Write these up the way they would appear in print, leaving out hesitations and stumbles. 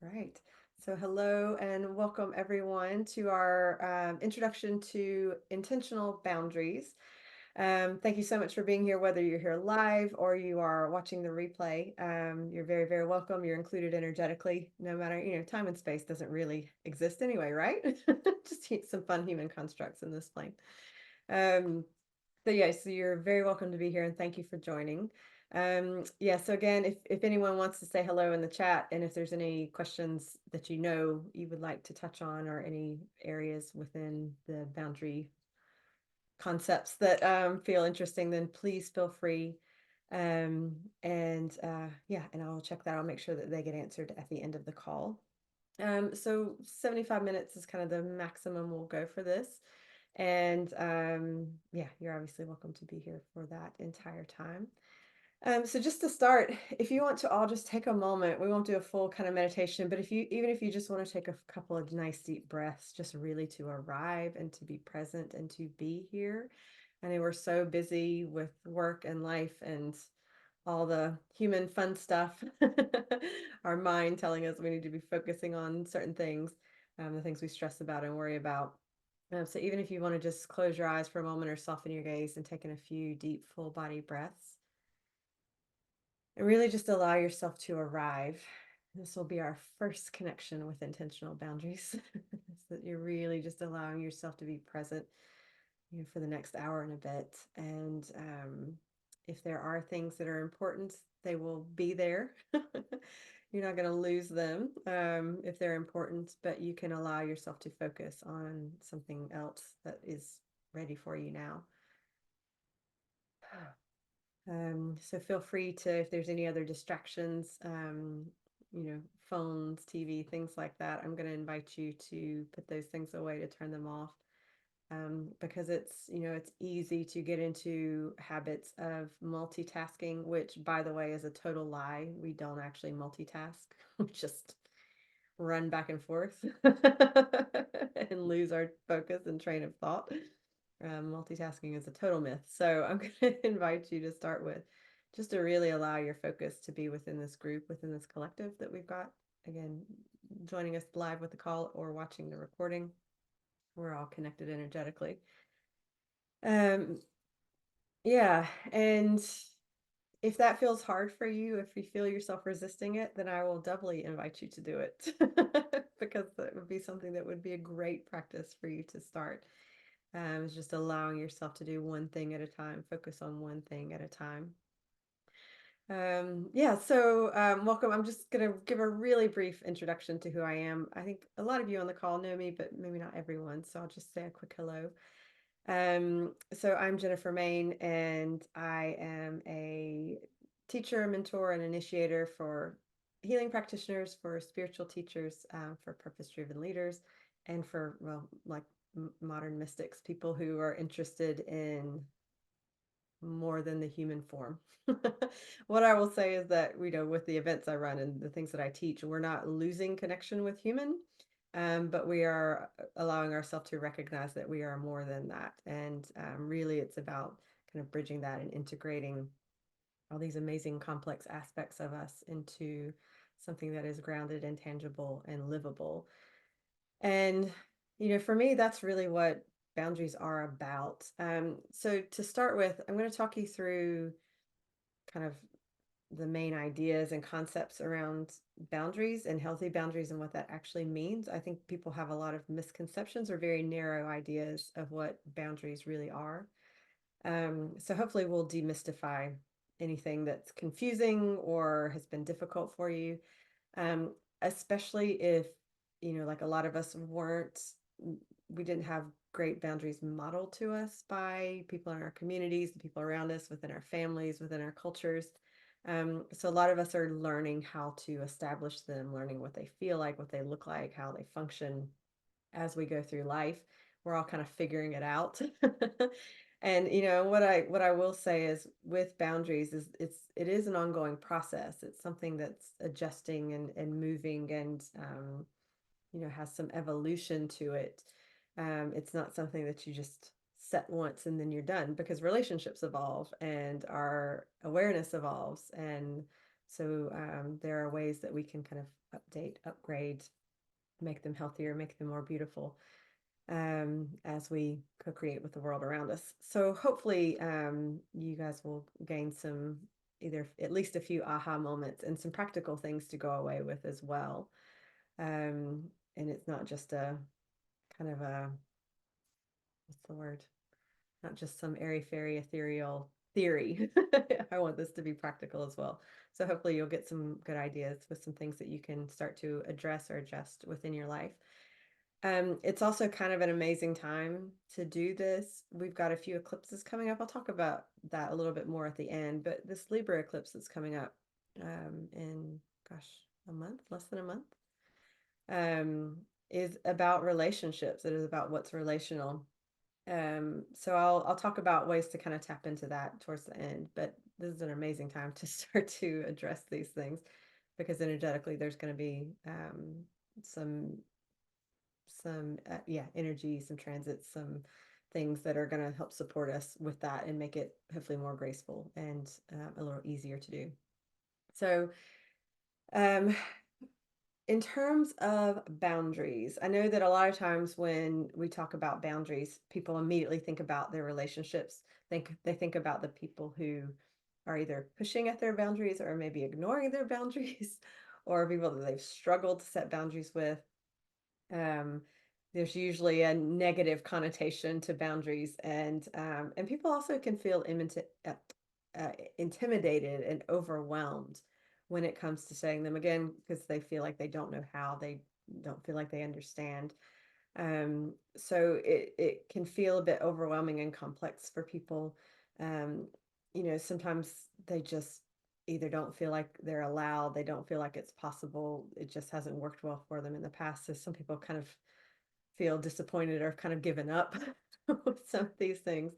Right. So, hello and welcome everyone to our introduction to intentional boundaries. Thank you so much for being here, whether you're here live or you are watching the replay. You're very, very welcome. You're included energetically, no matter, time and space doesn't really exist anyway, right? Just some fun human constructs in this plane. Um, so you're very welcome to be here and thank you for joining. So again, if anyone wants to say hello in the chat, and if there's any questions that you would like to touch on, or any areas within the boundary concepts that feel interesting, then please feel free. And I'll check that. I'll make sure that they get answered at the end of the call. So 75 minutes is kind of the maximum we'll go for this. And you're obviously welcome to be here for that entire time. So just to start, if you want to all just take a moment, we won't do a full kind of meditation, but even if you just want to take a couple of nice deep breaths, just really to arrive and to be present and to be here. I know we're so busy with work and life and all the human fun stuff, our mind telling us we need to be focusing on certain things, the things we stress about and worry about. So even if you want to just close your eyes for a moment or soften your gaze and take in a few deep, full body breaths, and really just allow yourself to arrive. This will be our first connection with intentional boundaries. So that you're really just allowing yourself to be present, for the next hour and a bit. And if there are things that are important, they will be there. You're not going to lose them if they're important, but you can allow yourself to focus on something else that is ready for you now. So feel free to, if there's any other distractions, phones, TV, things like that, I'm going to invite you to put those things away, to turn them off. Because it's easy to get into habits of multitasking, which, by the way, is a total lie. We don't actually multitask. We just run back and forth and lose our focus and train of thought. Multitasking is a total myth. So I'm going to invite you to start with just to really allow your focus to be within this group, within this collective that we've got. Again, joining us live with the call or watching the recording. We're all connected energetically. Um, yeah, and if that feels hard for you, if you feel yourself resisting it, then I will doubly invite you to do it because that would be something that would be a great practice for you to start. Is just allowing yourself to do one thing at a time, focus on one thing at a time. Welcome. I'm just going to give a really brief introduction to who I am. I think a lot of you on the call know me, but maybe not everyone. So I'll just say a quick hello. So I'm Jennifer Main, and I am a teacher, mentor, and initiator for healing practitioners, for spiritual teachers, for purpose-driven leaders, and for, modern mystics, people who are interested in more than the human form. What I will say is that, with the events I run and the things that I teach, we're not losing connection with human, but we are allowing ourselves to recognize that we are more than that. And really, it's about kind of bridging that and integrating all these amazing complex aspects of us into something that is grounded and tangible and livable. And, for me, that's really what boundaries are about. So to start with, I'm going to talk you through kind of the main ideas and concepts around boundaries and healthy boundaries and what that actually means. I think people have a lot of misconceptions or very narrow ideas of what boundaries really are. So hopefully we'll demystify anything that's confusing or has been difficult for you, especially if, like a lot of us we didn't have great boundaries modeled to us by people in our communities, the people around us, within our families, within our cultures. So a lot of us are learning how to establish them, learning what they feel like, what they look like, how they function as we go through life. We're all kind of figuring it out. And what I will say is, with boundaries, is it is an ongoing process. It's something that's adjusting and moving, and has some evolution to it. It's not something that you just set once and then you're done, because relationships evolve and our awareness evolves. And so there are ways that we can kind of update, upgrade, make them healthier, make them more beautiful, as we co-create with the world around us. So hopefully you guys will gain some, either at least a few aha moments and some practical things to go away with as well. And it's not just a kind of a, what's the word? Not just some airy-fairy ethereal theory. I want this to be practical as well. So hopefully you'll get some good ideas with some things that you can start to address or adjust within your life. It's also kind of an amazing time to do this. We've got a few eclipses coming up. I'll talk about that a little bit more at the end, but this Libra eclipse that's coming up in, gosh, a month, less than a month, is about relationships. It is about what's relational. So I'll talk about ways to kind of tap into that towards the end, but this is an amazing time to start to address these things, because energetically there's going to be some energy, some transits, some things that are going to help support us with that and make it hopefully more graceful and a little easier to do. So in terms of boundaries, I know that a lot of times when we talk about boundaries, people immediately think about their relationships. They think about the people who are either pushing at their boundaries or maybe ignoring their boundaries, or people that they've struggled to set boundaries with. There's usually a negative connotation to boundaries, and people also can feel intimidated and overwhelmed when it comes to setting them, again, because they feel like they don't know how, they don't feel like they understand. So it can feel a bit overwhelming and complex for people. Sometimes they just either don't feel like they're allowed, they don't feel like it's possible, it just hasn't worked well for them in the past. So some people kind of feel disappointed or kind of given up with some of these things.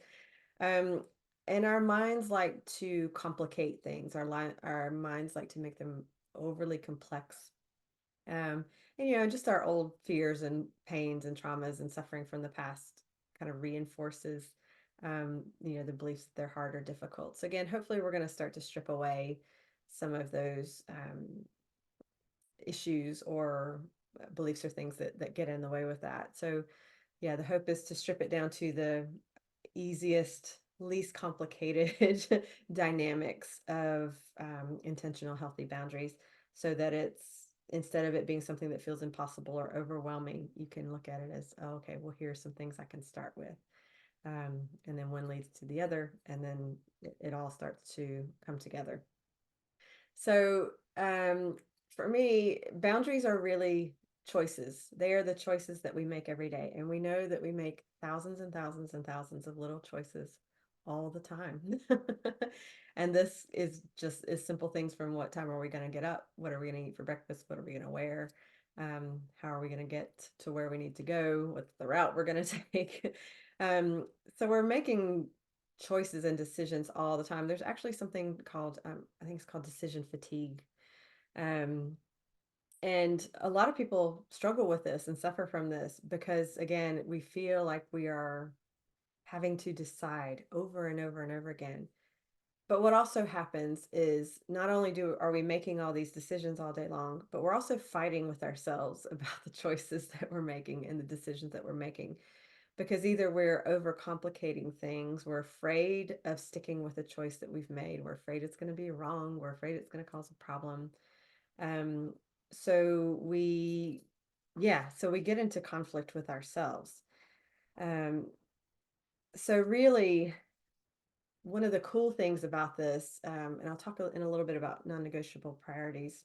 Um, and our minds like to complicate things. Our minds like to make them overly complex. And just our old fears and pains and traumas and suffering from the past kind of reinforces, the beliefs that they're hard or difficult. So again, hopefully we're going to start to strip away some of those issues or beliefs or things that get in the way with that. So yeah, the hope is to strip it down to the easiest, least complicated dynamics of intentional, healthy boundaries, so that it's, instead of it being something that feels impossible or overwhelming, you can look at it as, oh, okay, well, here's some things I can start with. And then one leads to the other, and then it all starts to come together. So for me, boundaries are really choices. They are the choices that we make every day. And we know that we make thousands and thousands and thousands of little choices all the time. And this is just as simple things from what time are we going to get up? What are we going to eat for breakfast? What are we going to wear? How are we going to get to where we need to go? What's the route we're going to take? So we're making choices and decisions all the time. There's actually something called, I think it's called decision fatigue. Um, and a lot of people struggle with this and suffer from this because, again, we feel like we are having to decide over and over and over again. But what also happens is, not only are we making all these decisions all day long, but we're also fighting with ourselves about the choices that we're making and the decisions that we're making. Because either we're overcomplicating things, we're afraid of sticking with a choice that we've made, we're afraid it's going to be wrong, we're afraid it's going to cause a problem. Um, so we, so we get into conflict with ourselves. So really, one of the cool things about this, and I'll talk in a little bit about non-negotiable priorities,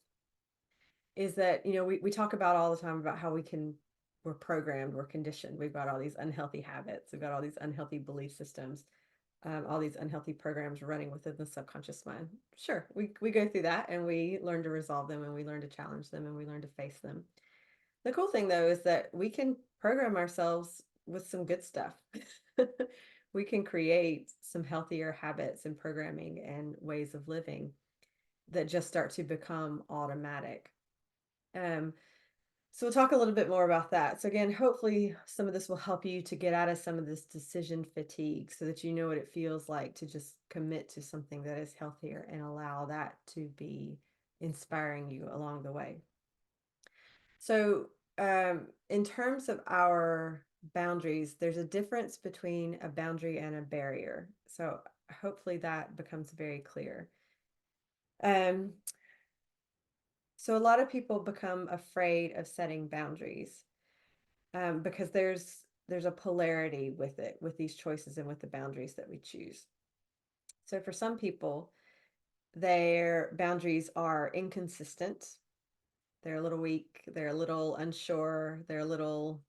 is that, we talk about all the time about how we're programmed, we're conditioned, we've got all these unhealthy habits, we've got all these unhealthy belief systems, all these unhealthy programs running within the subconscious mind. Sure, we go through that and we learn to resolve them and we learn to challenge them and we learn to face them. The cool thing, though, is that we can program ourselves with some good stuff. We can create some healthier habits and programming and ways of living that just start to become automatic. So we'll talk a little bit more about that. So again, hopefully some of this will help you to get out of some of this decision fatigue so that you know what it feels like to just commit to something that is healthier and allow that to be inspiring you along the way. So, in terms of our boundaries, there's a difference between a boundary and a barrier. So, hopefully that becomes very clear. Um, so a lot of people become afraid of setting boundaries, because there's a polarity with it, with these choices and with the boundaries that we choose. So for some people, their boundaries are inconsistent. They're a little weak, they're a little unsure, they're a little,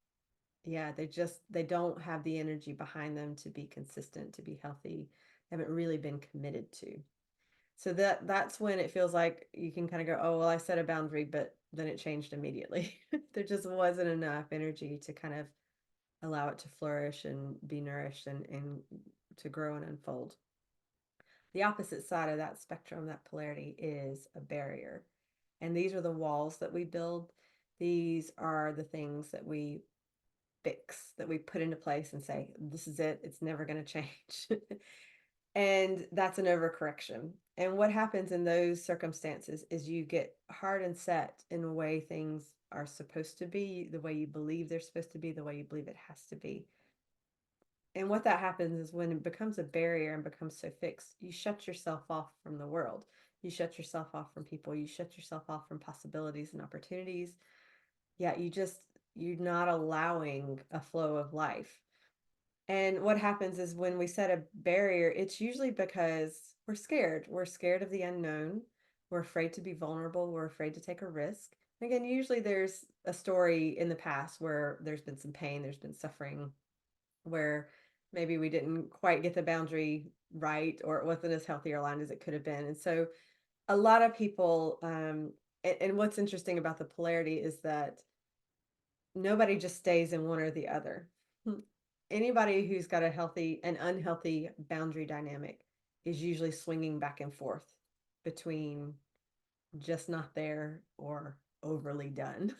yeah, they don't have the energy behind them to be consistent, to be healthy. They haven't really been committed to. So that's when it feels like you can kind of go, oh, well, I set a boundary, but then it changed immediately. There just wasn't enough energy to kind of allow it to flourish and be nourished and to grow and unfold. The opposite side of that spectrum, that polarity, is a barrier. And these are the walls that we build. These are the things that we fix, that we put into place and say, this is it, it's never going to change. And that's an overcorrection. And what happens in those circumstances is you get hard and set in the way things are supposed to be, the way you believe they're supposed to be, the way you believe it has to be. And what that happens is when it becomes a barrier and becomes so fixed, you shut yourself off from the world. You shut yourself off from people. You shut yourself off from possibilities and opportunities. Yeah, you're not allowing a flow of life. And what happens is when we set a barrier, it's usually because we're scared. We're scared of the unknown. We're afraid to be vulnerable. We're afraid to take a risk. Again, usually there's a story in the past where there's been some pain, there's been suffering, where maybe we didn't quite get the boundary right, or it wasn't as healthy or aligned as it could have been. And so a lot of people, and what's interesting about the polarity is that nobody just stays in one or the other. Anybody who's got a healthy and unhealthy boundary dynamic is usually swinging back and forth between just not there or overly done.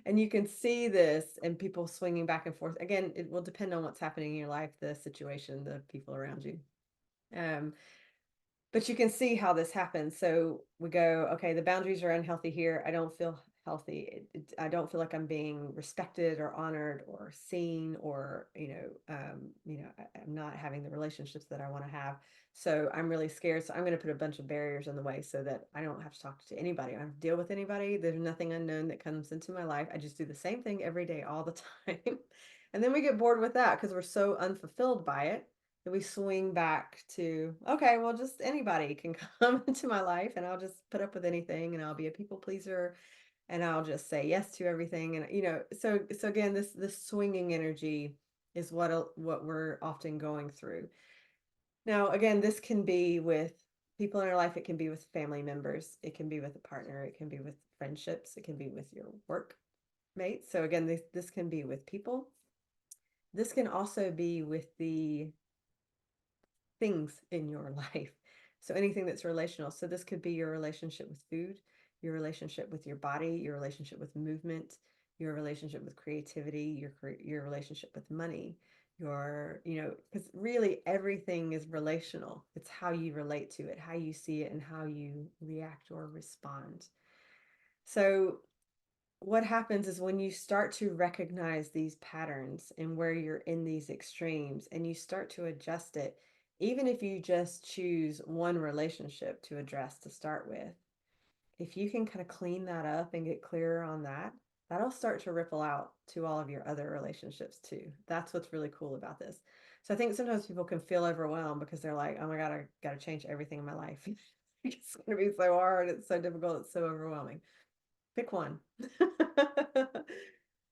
And you can see this in people swinging back and forth. Again, it will depend on what's happening in your life, the situation, the people around you. Um, but you can see how this happens. So we go, okay, the boundaries are unhealthy here. I don't feel healthy. I don't feel like I'm being respected or honored or seen, or I'm not having the relationships that I want to have. So I'm really scared. So I'm going to put a bunch of barriers in the way so that I don't have to talk to anybody. I don't have to deal with anybody. There's nothing unknown that comes into my life. I just do the same thing every day, all the time. And then we get bored with that because we're so unfulfilled by it, that we swing back to, okay, well, just anybody can come into my life and I'll just put up with anything and I'll be a people pleaser and I'll just say yes to everything. And so again, this swinging energy is what we're often going through. Now, again, this can be with people in our life, it can be with family members, it can be with a partner, it can be with friendships, it can be with your work mates. So again, this can be with people. This can also be with the things in your life. So anything that's relational. So this could be your relationship with food, your relationship with your body, your relationship with movement, your relationship with creativity, your relationship with money, because really everything is relational. It's how you relate to it, how you see it, and how you react or respond. So what happens is when you start to recognize these patterns and where you're in these extremes and you start to adjust it, even if you just choose one relationship to address to start with, if you can kind of clean that up and get clearer on that, that'll start to ripple out to all of your other relationships too. That's what's really cool about this. So I think sometimes people can feel overwhelmed because they're like, oh my God, I got to change everything in my life. It's going to be so hard. It's so difficult. It's so overwhelming. Pick one.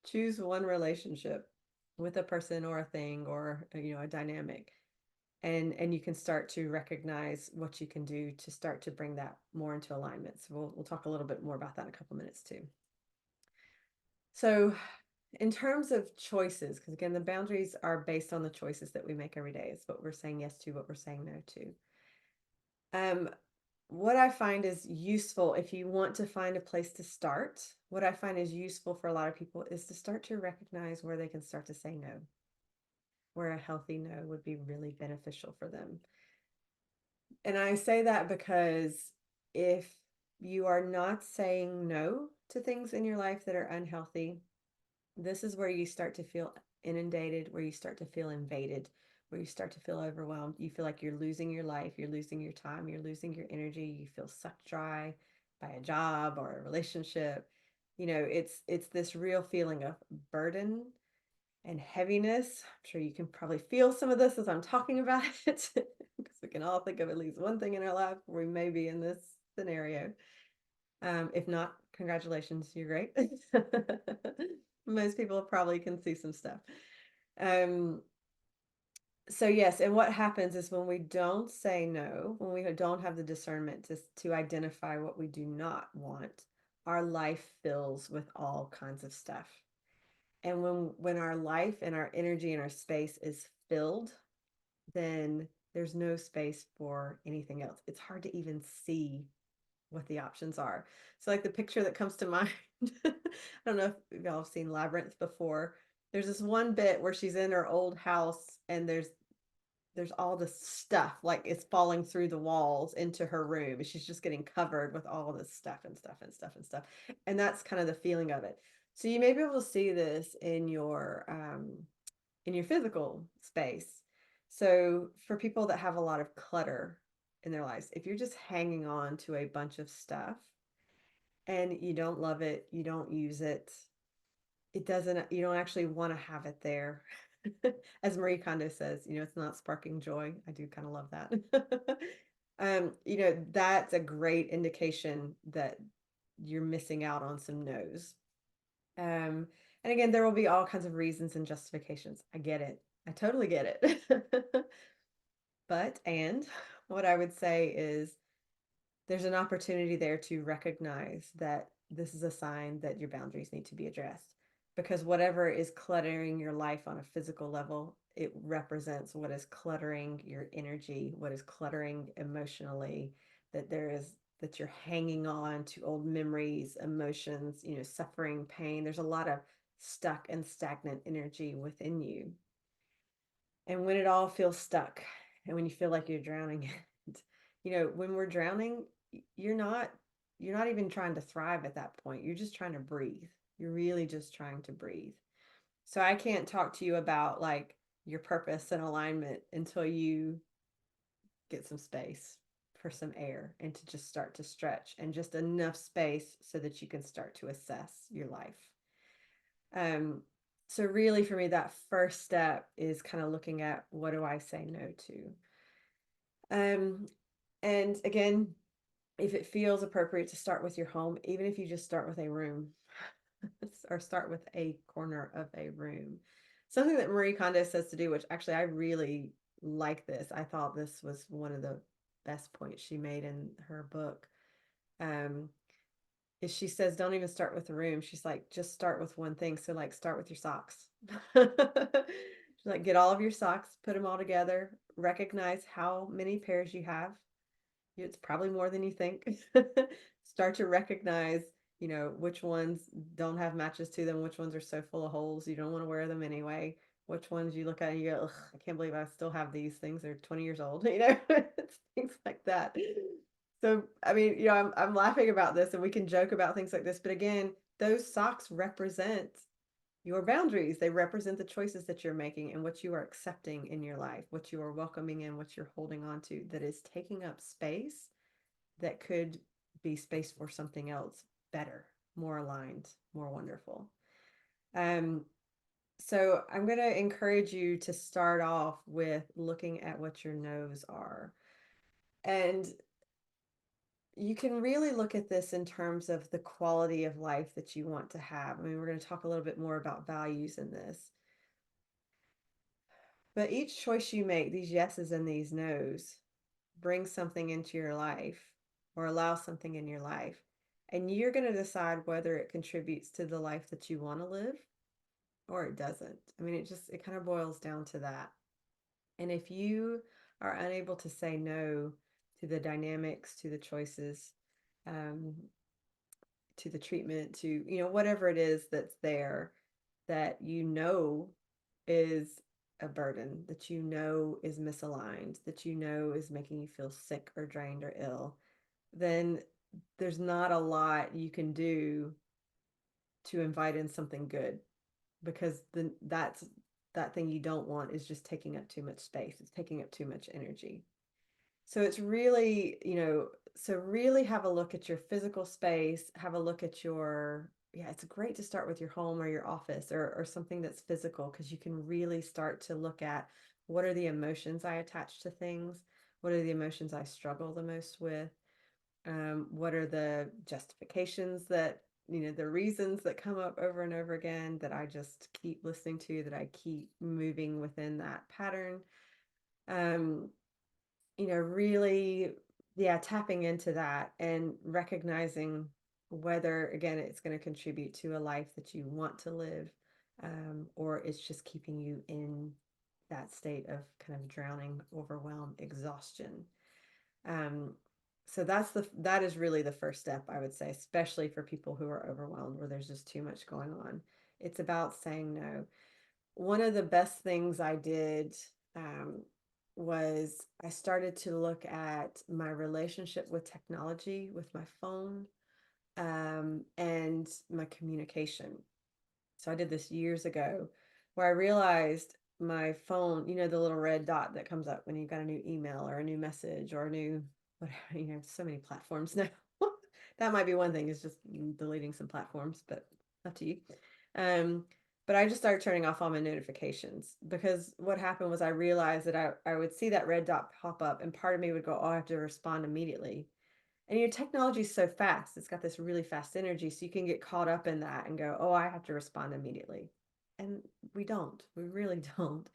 Choose one relationship with a person or a thing or a dynamic, and you can start to recognize what you can do to start to bring that more into alignment. So we'll talk a little bit more about that in a couple minutes too. So in terms of choices, because again, the boundaries are based on the choices that we make every day. It's what we're saying yes to, what we're saying no to. What I find is useful, if you want to find a place to start, what I find is useful for a lot of people is to start to recognize where they can start to say no, where a healthy no would be really beneficial for them. And I say that because if you are not saying no to things in your life that are unhealthy, this is where you start to feel inundated, where you start to feel invaded, where you start to feel overwhelmed. You feel like you're losing your life, you're losing your time, you're losing your energy, you feel sucked dry by a job or a relationship. It's this real feeling of burden and heaviness. I'm sure you can probably feel some of this as I'm talking about it, because we can all think of at least one thing in our life where we may be in this scenario. If not, congratulations, you're great. Most people probably can see some stuff. Um, so yes, and what happens is when we don't say no, when we don't have the discernment to identify what we do not want, our life fills with all kinds of stuff. And when our life and our energy and our space is filled, then there's no space for anything else. It's hard to even see what the options are. So like the picture that comes to mind, I don't know if y'all have seen Labyrinth before. There's this one bit where she's in her old house and there's all this stuff like it's falling through the walls into her room, and she's just getting covered with all this stuff and stuff and stuff and stuff. And that's kind of the feeling of it. So you may be able to see this in your physical space. So for people that have a lot of clutter in their lives, if you're just hanging on to a bunch of stuff and you don't love it, you don't use it, you don't actually want to have it there. As Marie Kondo says, it's not sparking joy. I do kind of love that. That's a great indication that you're missing out on some no's. And again, there will be all kinds of reasons and justifications. I get it. I totally get it. And what I would say is there's an opportunity there to recognize that this is a sign that your boundaries need to be addressed. Because whatever is cluttering your life on a physical level, it represents what is cluttering your energy, what is cluttering emotionally, that you're hanging on to old memories, emotions, suffering, pain. There's a lot of stuck and stagnant energy within you. And when it all feels stuck and when you feel like you're drowning, when we're drowning, you're not you're not even trying to thrive at that point. You're just trying to breathe. You're really just trying to breathe. So I can't talk to you about like your purpose and alignment until you get some space for some air and to just start to stretch and just enough space so that you can start to assess your life. So really for me, that first step is kind of looking at what do I say no to? And again, if it feels appropriate to start with your home, even if you just start with a room or start with a corner of a room. Something that Marie Kondo says to do, which actually I really like this. I thought this was one of the best points she made in her book. Is she says, don't even start with the room. She's like, just start with one thing. So like start with your socks. She's like, get all of your socks, put them all together, recognize how many pairs you have. It's probably more than you think. Start to recognize, which ones don't have matches to them, which ones are so full of holes you don't want to wear them anyway, which ones you look at and you go, I can't believe I still have these things. They're 20 years old, it's things like that. So, I mean, I'm laughing about this and we can joke about things like this, but again, those socks represent your boundaries. They represent the choices that you're making and what you are accepting in your life, what you are welcoming in, what you're holding on to that is taking up space that could be space for something else better, more aligned, more wonderful. So I'm going to encourage you to start off with looking at what your no's are. And you can really look at this in terms of the quality of life that you want to have. I mean, we're going to talk a little bit more about values in this. But each choice you make, these yeses and these nos, bring something into your life or allow something in your life. And you're going to decide whether it contributes to the life that you want to live or it doesn't. I mean, it kind of boils down to that. And if you are unable to say no to the dynamics, to the choices, to the treatment, to, whatever it is that's there that is a burden, that is misaligned, that is making you feel sick or drained or ill, then there's not a lot you can do to invite in something good, because then that thing you don't want is just taking up too much space. It's taking up too much energy. So it's really, so really have a look at your physical space, have a look at your, yeah, it's great to start with your home or your office, or something that's physical, because you can really start to look at what are the emotions I attach to things? What are the emotions I struggle the most with? What are the justifications that, the reasons that come up over and over again that I just keep listening to, that I keep moving within that pattern? Um, really, yeah, tapping into that and recognizing whether, again, it's going to contribute to a life that you want to live, or it's just keeping you in that state of kind of drowning, overwhelm, exhaustion. Um, so that is really the first step, I would say, especially for people who are overwhelmed, where there's just too much going on. It's about saying no. One of the best things I did, um, was I started to look at my relationship with technology, with my phone, and my communication. So I did this years ago, where I realized my phone, the little red dot that comes up when you've got a new email or a new message or a new whatever, so many platforms now. That might be one thing, is just deleting some platforms, but up to you. Um, but I just started turning off all my notifications, because what happened was I realized that I would see that red dot pop up, and part of me would go, oh, I have to respond immediately. And your technology is so fast. It's got this really fast energy. So you can get caught up in that and go, oh, I have to respond immediately. And we don't. We really don't.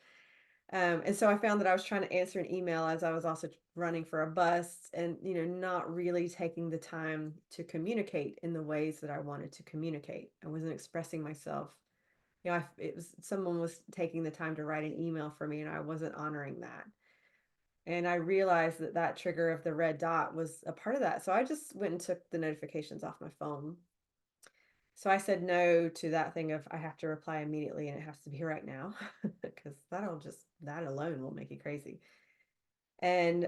And so I found that I was trying to answer an email as I was also running for a bus, and, not really taking the time to communicate in the ways that I wanted to communicate. I wasn't expressing myself. It was someone was taking the time to write an email for me, and I wasn't honoring that. And I realized that that trigger of the red dot was a part of that. So I just went and took the notifications off my phone. So I said no to that thing of I have to reply immediately and it has to be right now, because that alone will make you crazy. And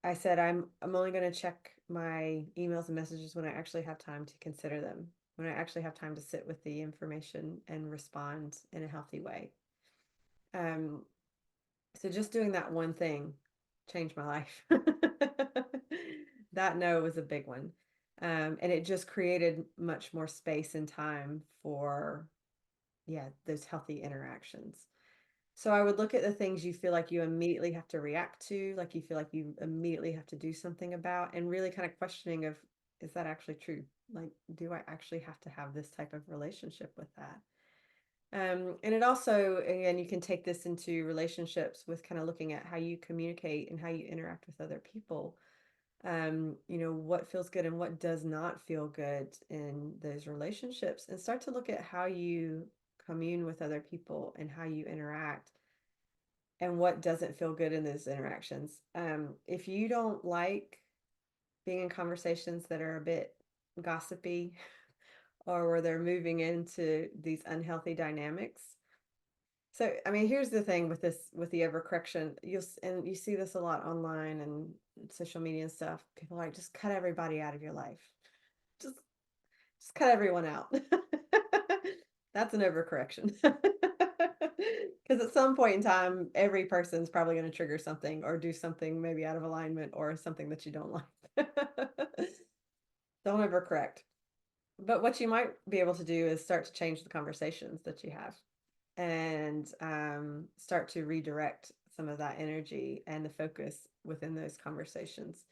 I said I'm only going to check my emails and messages when I actually have time to consider them, when I actually have time to sit with the information and respond in a healthy way. Um, So just doing that one thing changed my life. That no was a big one. And it just created much more space and time for, yeah, those healthy interactions. So I would look at the things you feel like you immediately have to react to, like you feel like you immediately have to do something about, and really kind of questioning of, is that actually true? Like, do I actually have to have this type of relationship with that? And it also, again, you can take this into relationships with kind of looking at how you communicate and how you interact with other people. What feels good and what does not feel good in those relationships, and start to look at how you commune with other people and how you interact, and what doesn't feel good in those interactions. If you don't like being in conversations that are a bit gossipy, or where they're moving into these unhealthy dynamics. So, I mean, here's the thing with this, with the overcorrection, and you see this a lot online and social media and stuff. People are like, just cut everybody out of your life. Just, just cut everyone out. That's an overcorrection. Because at some point in time, every person's probably going to trigger something or do something maybe out of alignment, or something that you don't like. Don't overcorrect. But what you might be able to do is start to change the conversations that you have, and start to redirect some of that energy and the focus within those conversations.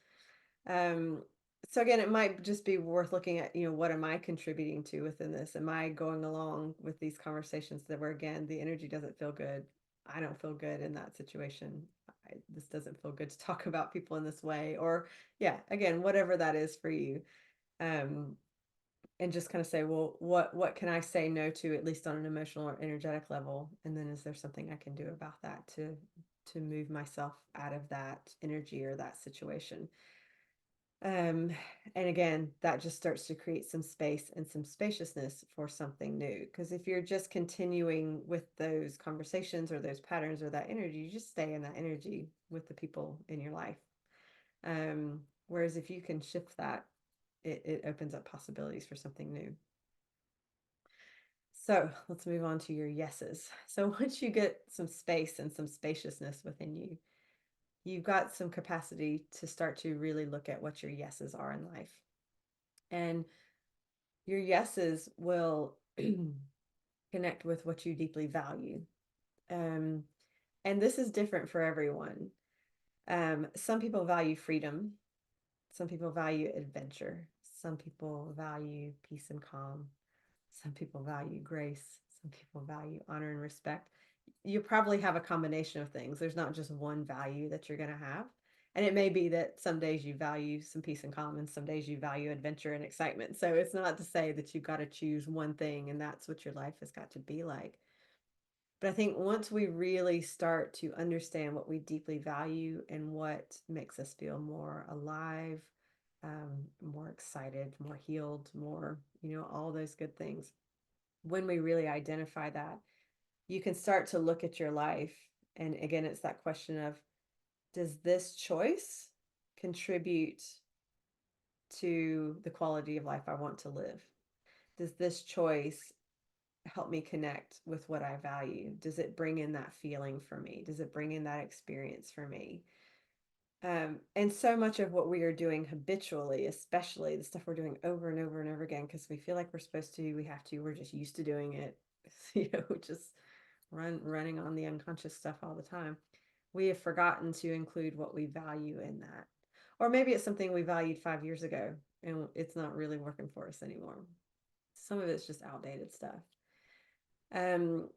Um, so again, it might just be worth looking at, what am I contributing to within this? Am I going along with these conversations that where, again, the energy doesn't feel good? I don't feel good in that situation. This doesn't feel good to talk about people in this way, or yeah, again, whatever that is for you. Um, and just kind of say, well, what can I say no to, at least on an emotional or energetic level, and then is there something I can do about that to move myself out of that energy or that situation. um and again, that just starts to create some space and some spaciousness for something new, because if you're just continuing with those conversations or those patterns or that energy, you just stay in that energy with the people in your life. Whereas if you can shift that, it opens up possibilities for something new. So let's move on to your yeses. So once you get some space and some spaciousness within you, you've got some capacity to start to really look at what your yeses are in life. And your yeses will connect with what you deeply value. Um, and this is different for everyone. Some people value freedom. Some people value adventure. Some people value peace and calm. Some people value grace. Some people value honor and respect. You probably have a combination of things. There's not just one value that you're going to have. And it may be that some days you value some peace and calm, and some days you value adventure and excitement. So it's not to say that you've got to choose one thing and that's what your life has got to be like. But I think once we really start to understand what we deeply value and what makes us feel more alive, more excited, more healed, more, all those good things, when we really identify that, you can start to look at your life. And again, it's that question of, does this choice contribute to the quality of life I want to live? Does this choice help me connect with what I value? Does it bring in that feeling for me? Does it bring in that experience for me? And so much of what we are doing habitually, especially the stuff we're doing over and over and over again, because we feel like we're supposed to, we have to, we're just used to doing it, just running on the unconscious stuff all the time. We have forgotten to include what we value in that. Or maybe it's something we valued 5 years ago and it's not really working for us anymore. Some of it's just outdated stuff. Um,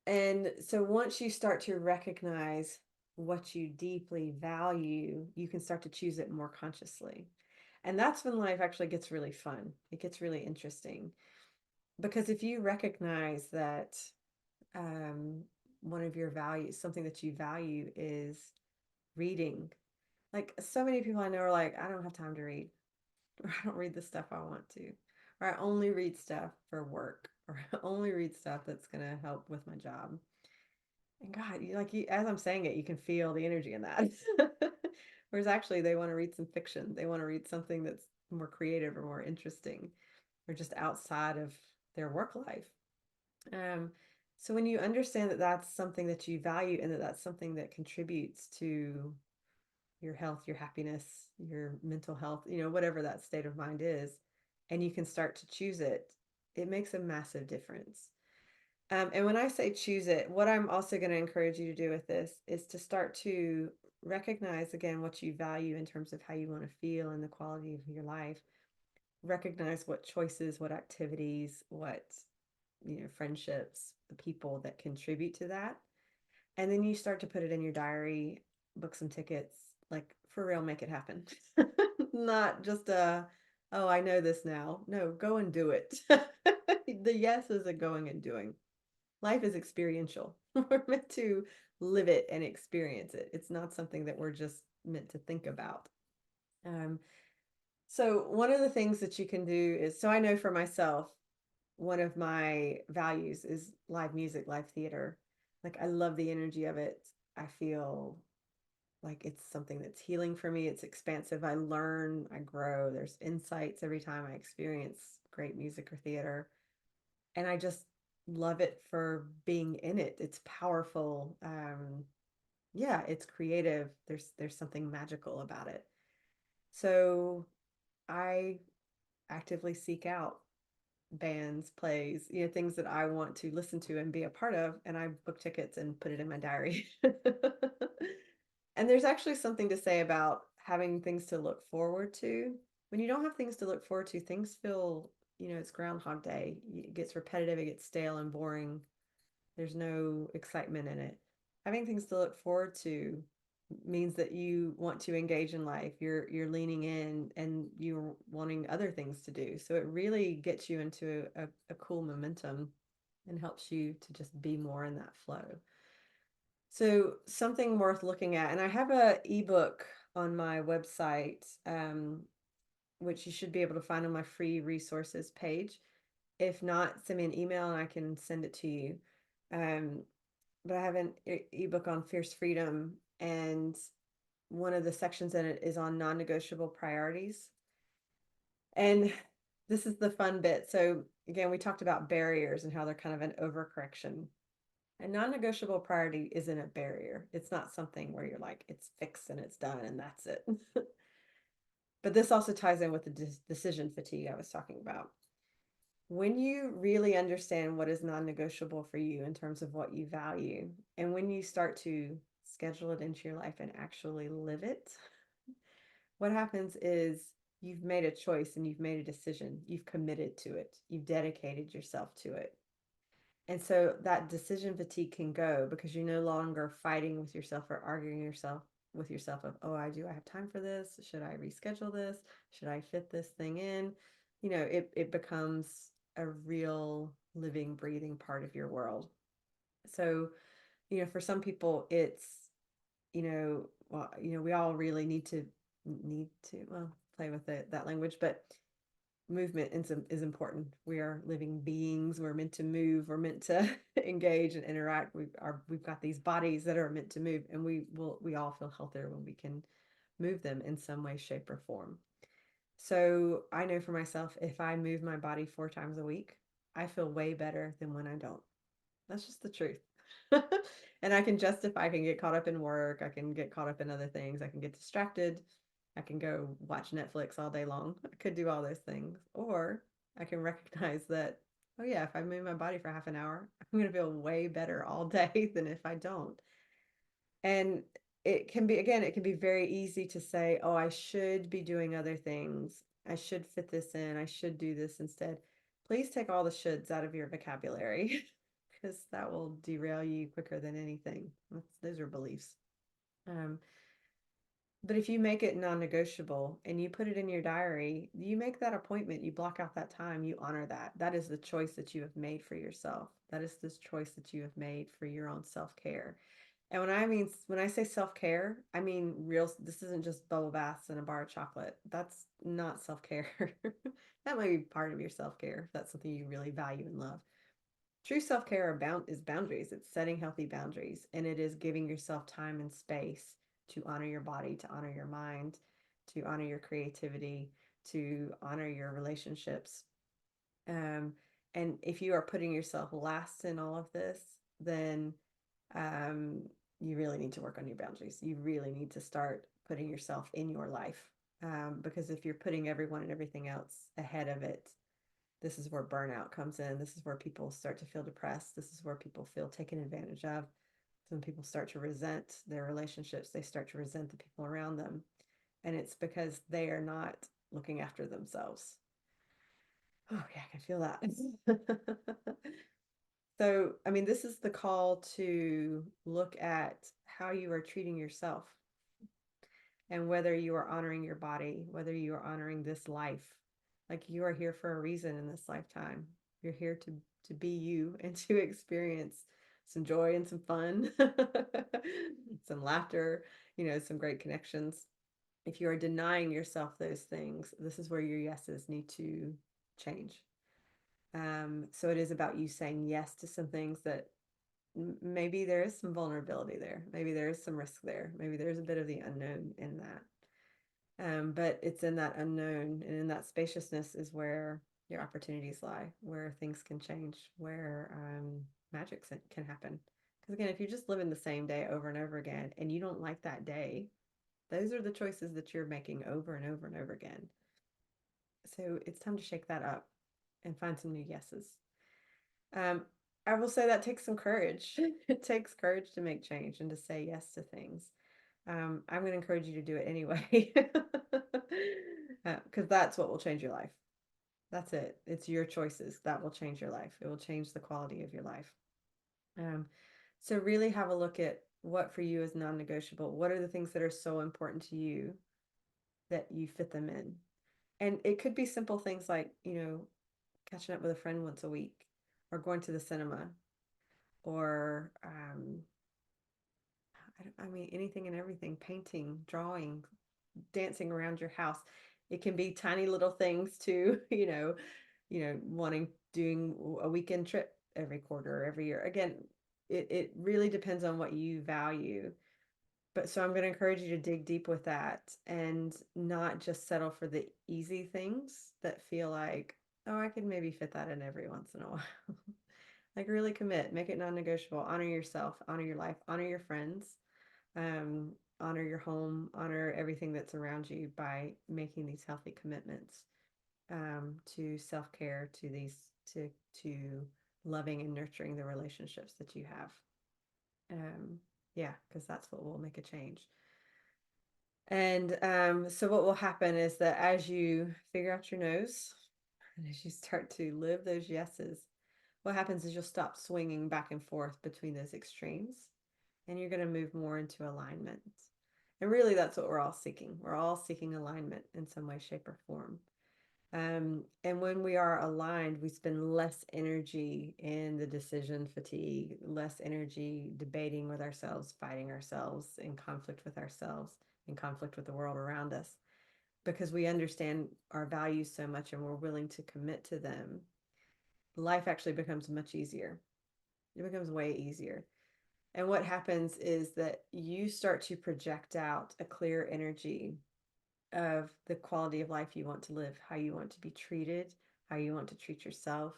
and so once you start to recognize what you deeply value, you can start to choose it more consciously. And that's when life actually gets really fun. It gets really interesting. Because if you recognize that one of your values, something that you value is reading, like so many people I know are like, I don't have time to read, or I don't read the stuff I want to, or I only read stuff for work, or I only read stuff that's going to help with my job. And God, as I'm saying it, you can feel the energy in that. Whereas actually, they want to read some fiction. They want to read something that's more creative or more interesting, or just outside of their work life. Um, so when you understand that that's something that you value and that that's something that contributes to your health, your happiness, your mental health, whatever that state of mind is, and you can start to choose it, it makes a massive difference. And when I say choose it, what I'm also going to encourage you to do with this is to start to recognize again what you value in terms of how you want to feel and the quality of your life. Recognize what choices, what activities, what friendships, the people that contribute to that. And then you start to put it in your diary, book some tickets, like for real, make it happen. Not just oh, I know this now. No, go and do it. The yes is a going and doing. Life is experiential. We're meant to live it and experience it. It's not something that we're just meant to think about. Um, so one of the things that you can do is, so I know for myself, one of my values is live music, live theater. Like I love the energy of it. I feel like it's something that's healing for me. It's expansive. I learn, I grow. There's insights every time I experience great music or theater. And I just love it for being in it. It's powerful. Yeah, it's creative. There's something magical about it. So I actively seek out bands, plays, things that I want to listen to and be a part of, and I book tickets and put it in my diary. And there's actually something to say about having things to look forward to. When you don't have things to look forward to, things feel, it's Groundhog Day. It gets repetitive, it gets stale and boring. There's no excitement in it. Having things to look forward to means that you want to engage in life. You're leaning in and you're wanting other things to do. So it really gets you into a cool momentum and helps you to just be more in that flow. So something worth looking at, and I have a ebook on my website, which you should be able to find on my free resources page. If not, send me an email and I can send it to you. Um, but I have an ebook on fierce freedom, and one of the sections in it is on non-negotiable priorities. And this is the fun bit. So again, we talked about barriers and how they're kind of an overcorrection. A non-negotiable priority isn't a barrier. It's not something where you're like, it's fixed and it's done and that's it. But this also ties in with the decision fatigue I was talking about. When you really understand what is non-negotiable for you in terms of what you value, and when you start to schedule it into your life and actually live it, what happens is you've made a choice and you've made a decision. You've committed to it. You've dedicated yourself to it. And so that decision fatigue can go because you're no longer fighting with yourself or arguing yourself with yourself of, oh, I have time for this? Should I reschedule this? Should I fit this thing in? It becomes a real living, breathing part of your world. So, for some people it's, we all really well, play with that language, but movement is important. We are living beings. We're meant to move. We're meant to engage and interact. We've got these bodies that are meant to move, and we all feel healthier when we can move them in some way, shape, or form. So I know for myself, if I move my body 4 times a week, I feel way better than when I don't. That's just the truth. And I can justify, I can get caught up in work, I can get caught up in other things, I can get distracted, I can go watch Netflix all day long. I could do all those things. Or I can recognize that, oh yeah, if I move my body for half an hour, I'm going to feel way better all day than if I don't. And it can be, again, it can be very easy to say, oh, I should be doing other things. I should fit this in. I should do this instead. Please take all the shoulds out of your vocabulary because that will derail you quicker than anything. Those are beliefs. Um, but if you make it non-negotiable and you put it in your diary, you make that appointment, you block out that time, you honor that. That is the choice that you have made for yourself. That is this choice that you have made for your own self-care. And when I say self-care, I mean real, this isn't just bubble baths and a bar of chocolate. That's not self-care. That might be part of your self-care if that's something you really value and love. True self-care is boundaries. It's setting healthy boundaries, and it is giving yourself time and space to honor your body, to honor your mind, to honor your creativity, to honor your relationships. Um, and if you are putting yourself last in all of this, then um, you really need to work on your boundaries. You really need to start putting yourself in your life. Because if you're putting everyone and everything else ahead of it, this is where burnout comes in. This is where people start to feel depressed. This is where people feel taken advantage of. Some people start to resent their relationships. They start to resent the people around them. And it's because they are not looking after themselves. Oh, yeah, I can feel that. So, I mean, this is the call to look at how you are treating yourself and whether you are honoring your body, whether you are honoring this life. Like you are here for a reason in this lifetime. You're here to be you and to experience some joy and some fun, some laughter, some great connections. If you are denying yourself those things, this is where your yeses need to change. So it is about you saying yes to some things that maybe there is some vulnerability there. Maybe there is some risk there. Maybe there's a bit of the unknown in that. But it's in that unknown and in that spaciousness is where your opportunities lie, where things can change, where magic can happen. Because again, if you're just living the same day over and over again and you don't like that day, those are the choices that you're making over and over and over again. So it's time to shake that up and find some new yeses. Um, I will say that takes some courage. It takes courage to make change and to say yes to things. I'm going to encourage you to do it anyway, because that's what will change your life. That's it. It's your choices that will change your life. It will change the quality of your life. Um, so really have a look at what for you is non-negotiable. What are the things that are so important to you that you fit them in? And it could be simple things like, catching up with a friend once a week or going to the cinema or I mean anything and everything, painting, drawing, dancing around your house. It can be tiny little things too, wanting doing a weekend trip every quarter or every year. Again, it really depends on what you value. But so I'm going to encourage you to dig deep with that and not just settle for the easy things that feel like, oh, I could maybe fit that in every once in a while. Like really commit, make it non-negotiable, honor yourself, honor your life, honor your friends, um, honor your home, honor everything that's around you by making these healthy commitments to self-care, to these to to loving and nurturing the relationships that you have. Um, yeah, because that's what will make a change. And so what will happen is that as you figure out your nose and as you start to live those yeses, what happens is you'll stop swinging back and forth between those extremes and you're going to move more into alignment. And really, that's what we're all seeking. We're all seeking alignment in some way, shape, or form. And when we are aligned, we spend less energy in the decision fatigue, less energy debating with ourselves, fighting ourselves, in conflict with ourselves, in conflict with the world around us, because we understand our values so much and we're willing to commit to them. Life actually becomes much easier. It becomes way easier. And what happens is that you start to project out a clear energy of the quality of life you want to live, how you want to be treated, how you want to treat yourself,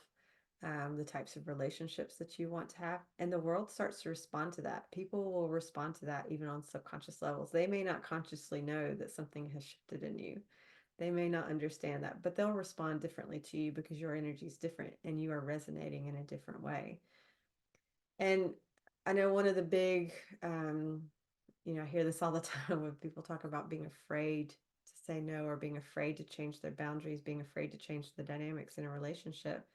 the types of relationships that you want to have. And the world starts to respond to that. People will respond to that even on subconscious levels. They may not consciously know that something has shifted in you. They may not understand that, but they'll respond differently to you because your energy is different and you are resonating in a different way. And I know one of the big, I hear this all the time when people talk about being afraid to say no or being afraid to change their boundaries, being afraid to change the dynamics in a relationship.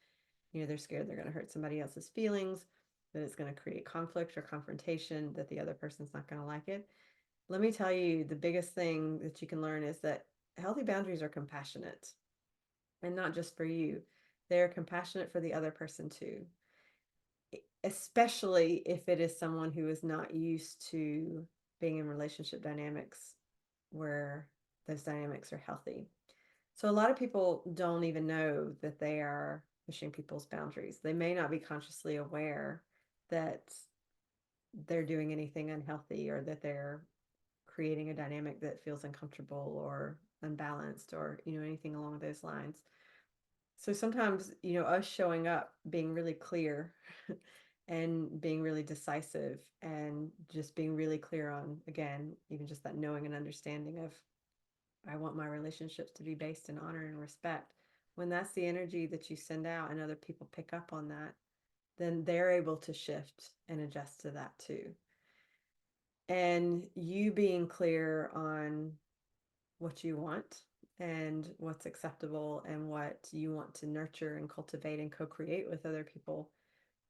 They're scared they're going to hurt somebody else's feelings, that it's going to create conflict or confrontation, that the other person's not going to like it. Let me tell you, the biggest thing that you can learn is that healthy boundaries are compassionate and not just for you. They're compassionate for the other person too, especially if it is someone who is not used to being in relationship dynamics where those dynamics are healthy. So a lot of people don't even know that they are pushing people's boundaries. They may not be consciously aware that they're doing anything unhealthy or that they're creating a dynamic that feels uncomfortable or unbalanced or anything along those lines. So sometimes, us showing up, being really clear and being really decisive and just being really clear on, again, even just that knowing and understanding of, I want my relationships to be based in honor and respect. When that's the energy that you send out and other people pick up on that, then they're able to shift and adjust to that too. And you being clear on what you want and what's acceptable and what you want to nurture and cultivate and co-create with other people,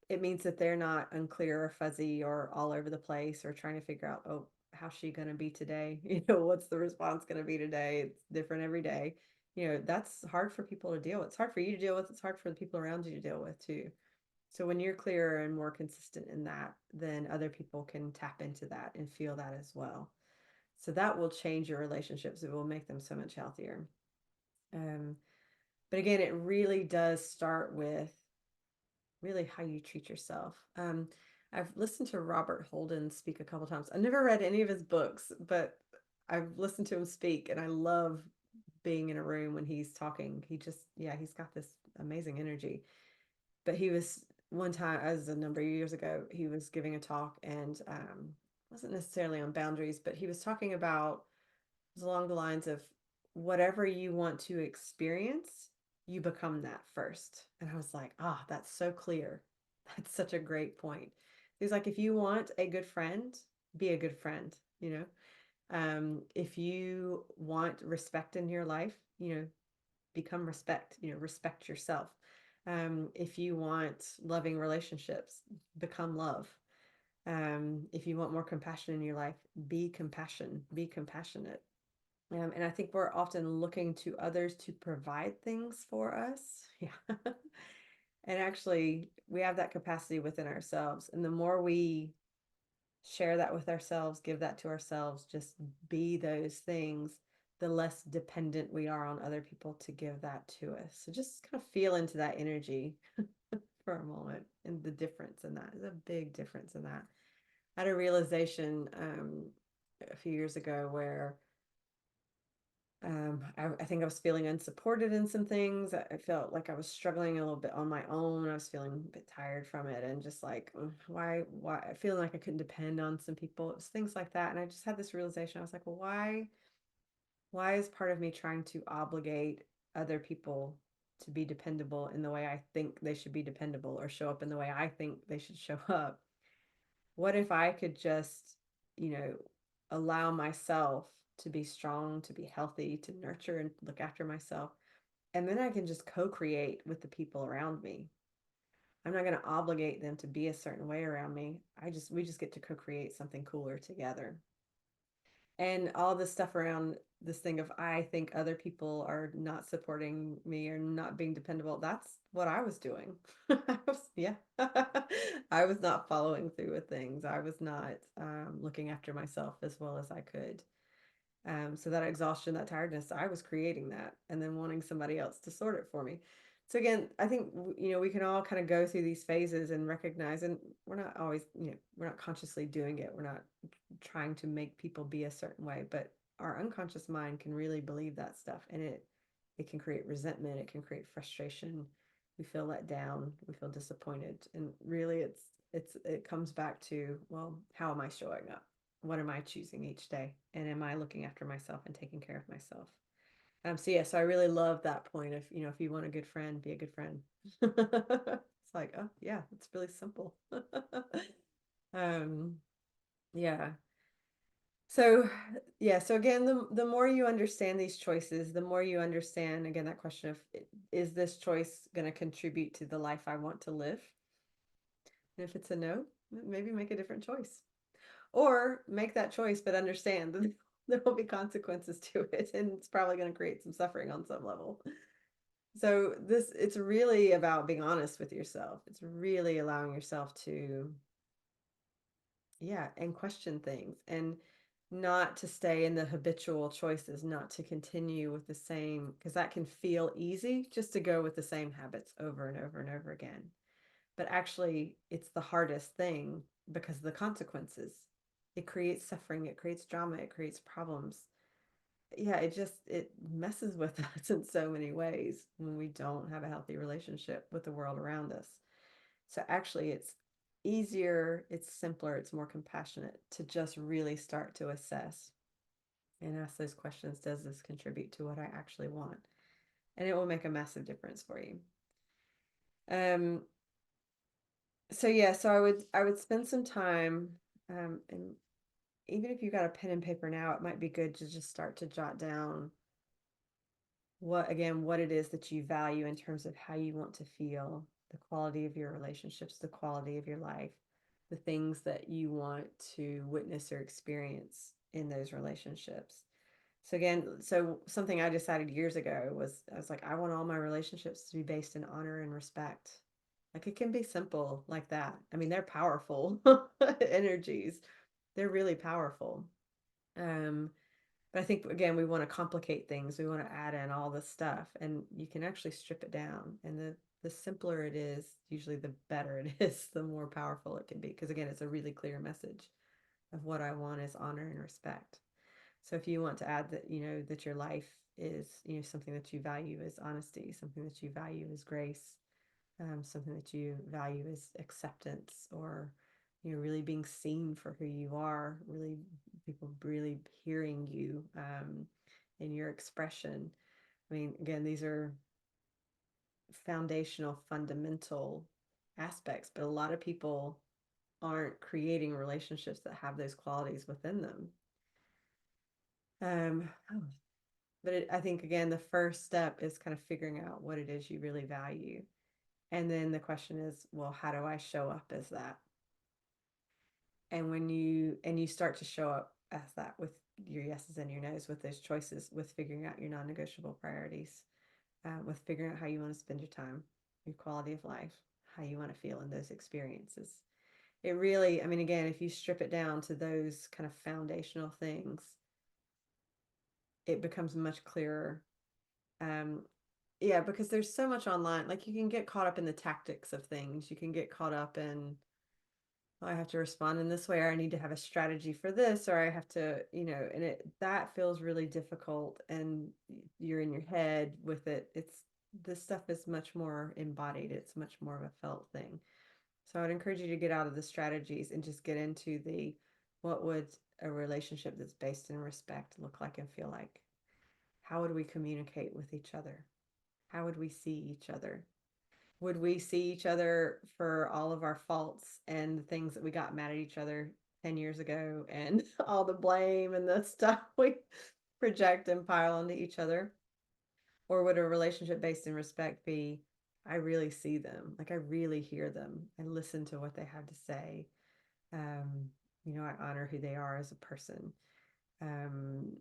it means that they're not unclear or fuzzy or all over the place or trying to figure out, oh, how's she going to be today? What's the response going to be today? It's different every day. That's hard for people to deal with. It's hard for you to deal with. It's hard for the people around you to deal with too. So when you're clearer and more consistent in that, then other people can tap into that and feel that as well. So that will change your relationships. It will make them so much healthier. Um, but again, it really does start with really how you treat yourself. I've listened to Robert Holden speak a couple times. I've never read any of his books, but I've listened to him speak, and I love being in a room when he's talking. He's got this amazing energy. But he was one time, as a number of years ago, he was giving a talk, and wasn't necessarily on boundaries, but he was talking about, it was along the lines of, whatever you want to experience, you become that first. And I was like, that's so clear. That's such a great point. He's like, if you want a good friend, be a good friend, if you want respect in your life, become respect, respect yourself. If you want loving relationships, become love. If you want more compassion in your life, be compassionate. And I think we're often looking to others to provide things for us. Yeah. And actually, we have that capacity within ourselves. And the more we share that with ourselves, give that to ourselves, just be those things, the less dependent we are on other people to give that to us. So just kind of feel into that energy for a moment and the difference in that. There's a big difference in that. I had a realization a few years ago where I think I was feeling unsupported in some things. I felt like I was struggling a little bit on my own. I was feeling a bit tired from it and just like, why, feeling like I couldn't depend on some people. It was things like that. And I just had this realization. I was like, well, why is part of me trying to obligate other people to be dependable in the way I think they should be dependable or show up in the way I think they should show up? What if I could just, you know, allow myself to be strong, to be healthy, to nurture and look after myself? And then I can just co-create with the people around me. I'm not going to obligate them to be a certain way around me. We just get to co-create something cooler together. And all this stuff around this thing of I think other people are not supporting me or not being dependable. That's what I was doing. Yeah. I was not following through with things. I was not looking after myself as well as I could. So that exhaustion, that tiredness, I was creating that and then wanting somebody else to sort it for me. So again, I think we can all kind of go through these phases and recognize, and we're not always, we're not consciously doing it. We're not trying to make people be a certain way, but our unconscious mind can really believe that stuff, and it can create resentment, it can create frustration. We feel let down, we feel disappointed, and really it comes back to, well, how am I showing up? What am I choosing each day? And am I looking after myself and taking care of myself? So yeah, so I really love that point of, if you want a good friend, be a good friend. It's like, oh yeah, it's really simple. um, yeah. So yeah, so again, the more you understand these choices, the more you understand again that question of, is this choice going to contribute to the life I want to live? And if it's a no, maybe make a different choice. Or make that choice, but understand that there will be consequences to it, and it's probably going to create some suffering on some level. So it's really about being honest with yourself. It's really allowing yourself to, yeah, and question things, and not to stay in the habitual choices, not to continue with the same, because that can feel easy just to go with the same habits over and over and over again. But actually, it's the hardest thing because of the consequences. It creates suffering, it creates drama, it creates problems. Yeah, it messes with us in so many ways when we don't have a healthy relationship with the world around us. So actually, it's easier, it's simpler, it's more compassionate to just really start to assess and ask those questions. Does this contribute to what I actually want? And it will make a massive difference for you. Um, so yeah, so I would spend some time, and even if you got a pen and paper now, it might be good to just start to jot down what it is that you value in terms of how you want to feel, the quality of your relationships, the quality of your life, the things that you want to witness or experience in those relationships. So again, so something I decided years ago was, I was like, I want all my relationships to be based in honor and respect. Like, it can be simple like that. I mean, they're powerful energies. They're really powerful. Um, but I think again, we want to complicate things. We want to add in all this stuff, and you can actually strip it down. And the simpler it is, usually the better it is, the more powerful it can be. Because again, it's a really clear message of what I want is honor and respect. So if you want to add that, that your life is, something that you value is honesty, something that you value is grace, something that you value is acceptance, or really being seen for who you are, really people really hearing you in your expression. I mean, again, these are foundational, fundamental aspects, but a lot of people aren't creating relationships that have those qualities within them. um, but I think again, the first step is kind of figuring out what it is you really value. And then the question is, well, how do I show up as that? And when you start to show up as that with your yeses and your nos, with those choices, with figuring out your non-negotiable priorities, with figuring out how you want to spend your time, your quality of life, how you want to feel in those experiences. It really, I mean, again, if you strip it down to those kind of foundational things, it becomes much clearer. Um, yeah, because there's so much online. Like, you can get caught up in the tactics of things. You can get caught up in I have to respond in this way, or I need to have a strategy for this, or I have to, and that feels really difficult, and you're in your head with it. This stuff is much more embodied. It's much more of a felt thing. So I'd encourage you to get out of the strategies and just get into the what would a relationship that's based in respect look like and feel like? How would we communicate with each other? How would we see each other? Would we see each other for all of our faults and the things that we got mad at each other 10 years ago and all the blame and the stuff we project and pile onto each other? Or would a relationship based in respect be, I really see them, like I really hear them, I listen to what they have to say. Um, I honor who they are as a person. Um,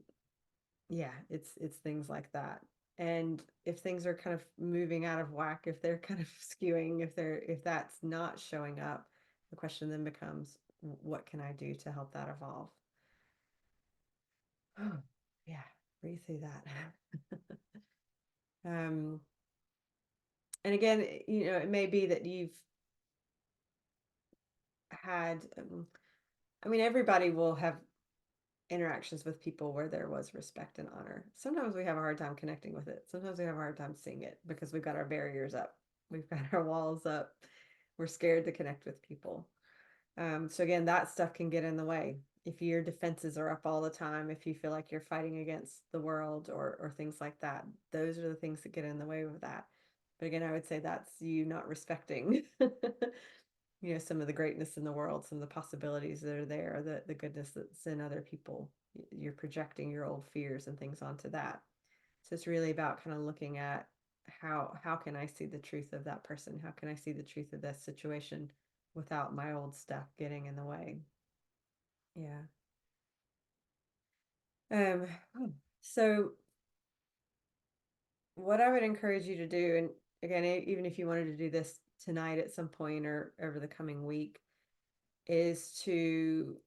yeah, it's things like that. And if things are kind of moving out of whack, if they're kind of skewing, if that's not showing up, the question then becomes, what can I do to help that evolve? Oh, yeah, breathe through that. um, and again, it may be that you've had, I mean, everybody will have interactions with people where there was respect and honor. Sometimes we have a hard time connecting with it. Sometimes we have a hard time seeing it because we've got our barriers up. We've got our walls up. We're scared to connect with people. So again, that stuff can get in the way. If your defenses are up all the time, if you feel like you're fighting against the world or things like that, those are the things that get in the way of that. But again, I would say that's you not respecting some of the greatness in the world, some of the possibilities that are there, the goodness that's in other people. You're projecting your old fears and things onto that. So it's really about kind of looking at how can I see the truth of that person? How can I see the truth of this situation without my old stuff getting in the way? Yeah. Um, so what I would encourage you to do, and again, even if you wanted to do this tonight at some point or over the coming week, is to,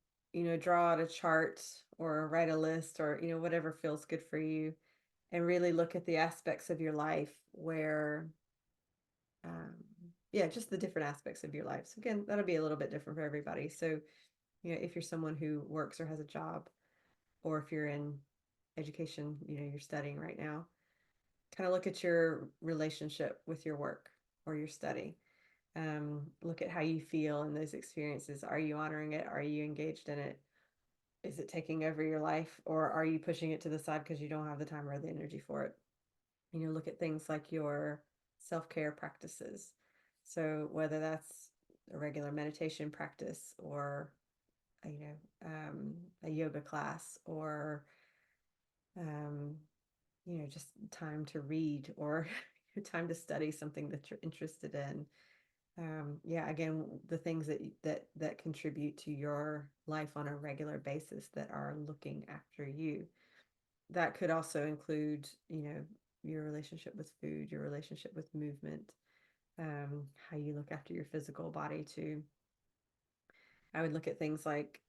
draw out a chart or write a list or, whatever feels good for you, and really look at the aspects of your life where, um, yeah, just the different aspects of your life. So again, that'll be a little bit different for everybody. So, if you're someone who works or has a job, or if you're in education, you're studying right now, kind of look at your relationship with your work or your study. Look at how you feel in those experiences. Are you honoring it? Are you engaged in it? Is it taking over your life, or are you pushing it to the side because you don't have the time or the energy for it? Look at things like your self-care practices. So whether that's a regular meditation practice or a yoga class, or um, just time to read, or time to study something that you're interested in. Yeah, again, the things that contribute to your life on a regular basis that are looking after you. That could also include, your relationship with food, your relationship with movement, how you look after your physical body too. I would look at things like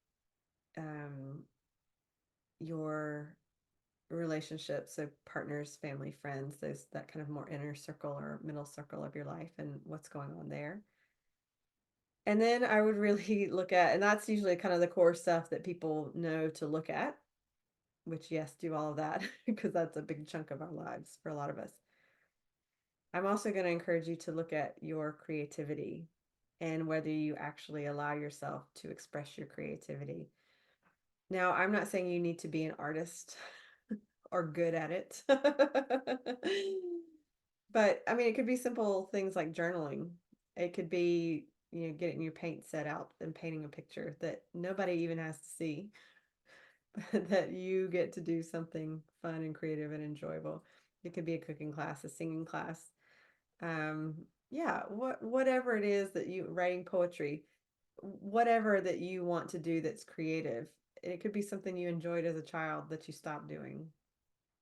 your relationships, so partners, family, friends, those that kind of more inner circle or middle circle of your life and what's going on there. And then I would really look at, and that's usually kind of the core stuff that people know to look at, which, yes, do all of that because that's a big chunk of our lives for a lot of us. I'm also going to encourage you to look at your creativity and whether you actually allow yourself to express your creativity. Now, I'm not saying you need to be an artist or good at it. But I mean, it could be simple things like journaling. It could be, getting your paint set out and painting a picture that nobody even has to see, that you get to do something fun and creative and enjoyable. It could be a cooking class, a singing class. Um, yeah, whatever it is that you writing poetry, whatever that you want to do that's creative. It could be something you enjoyed as a child that you stopped doing.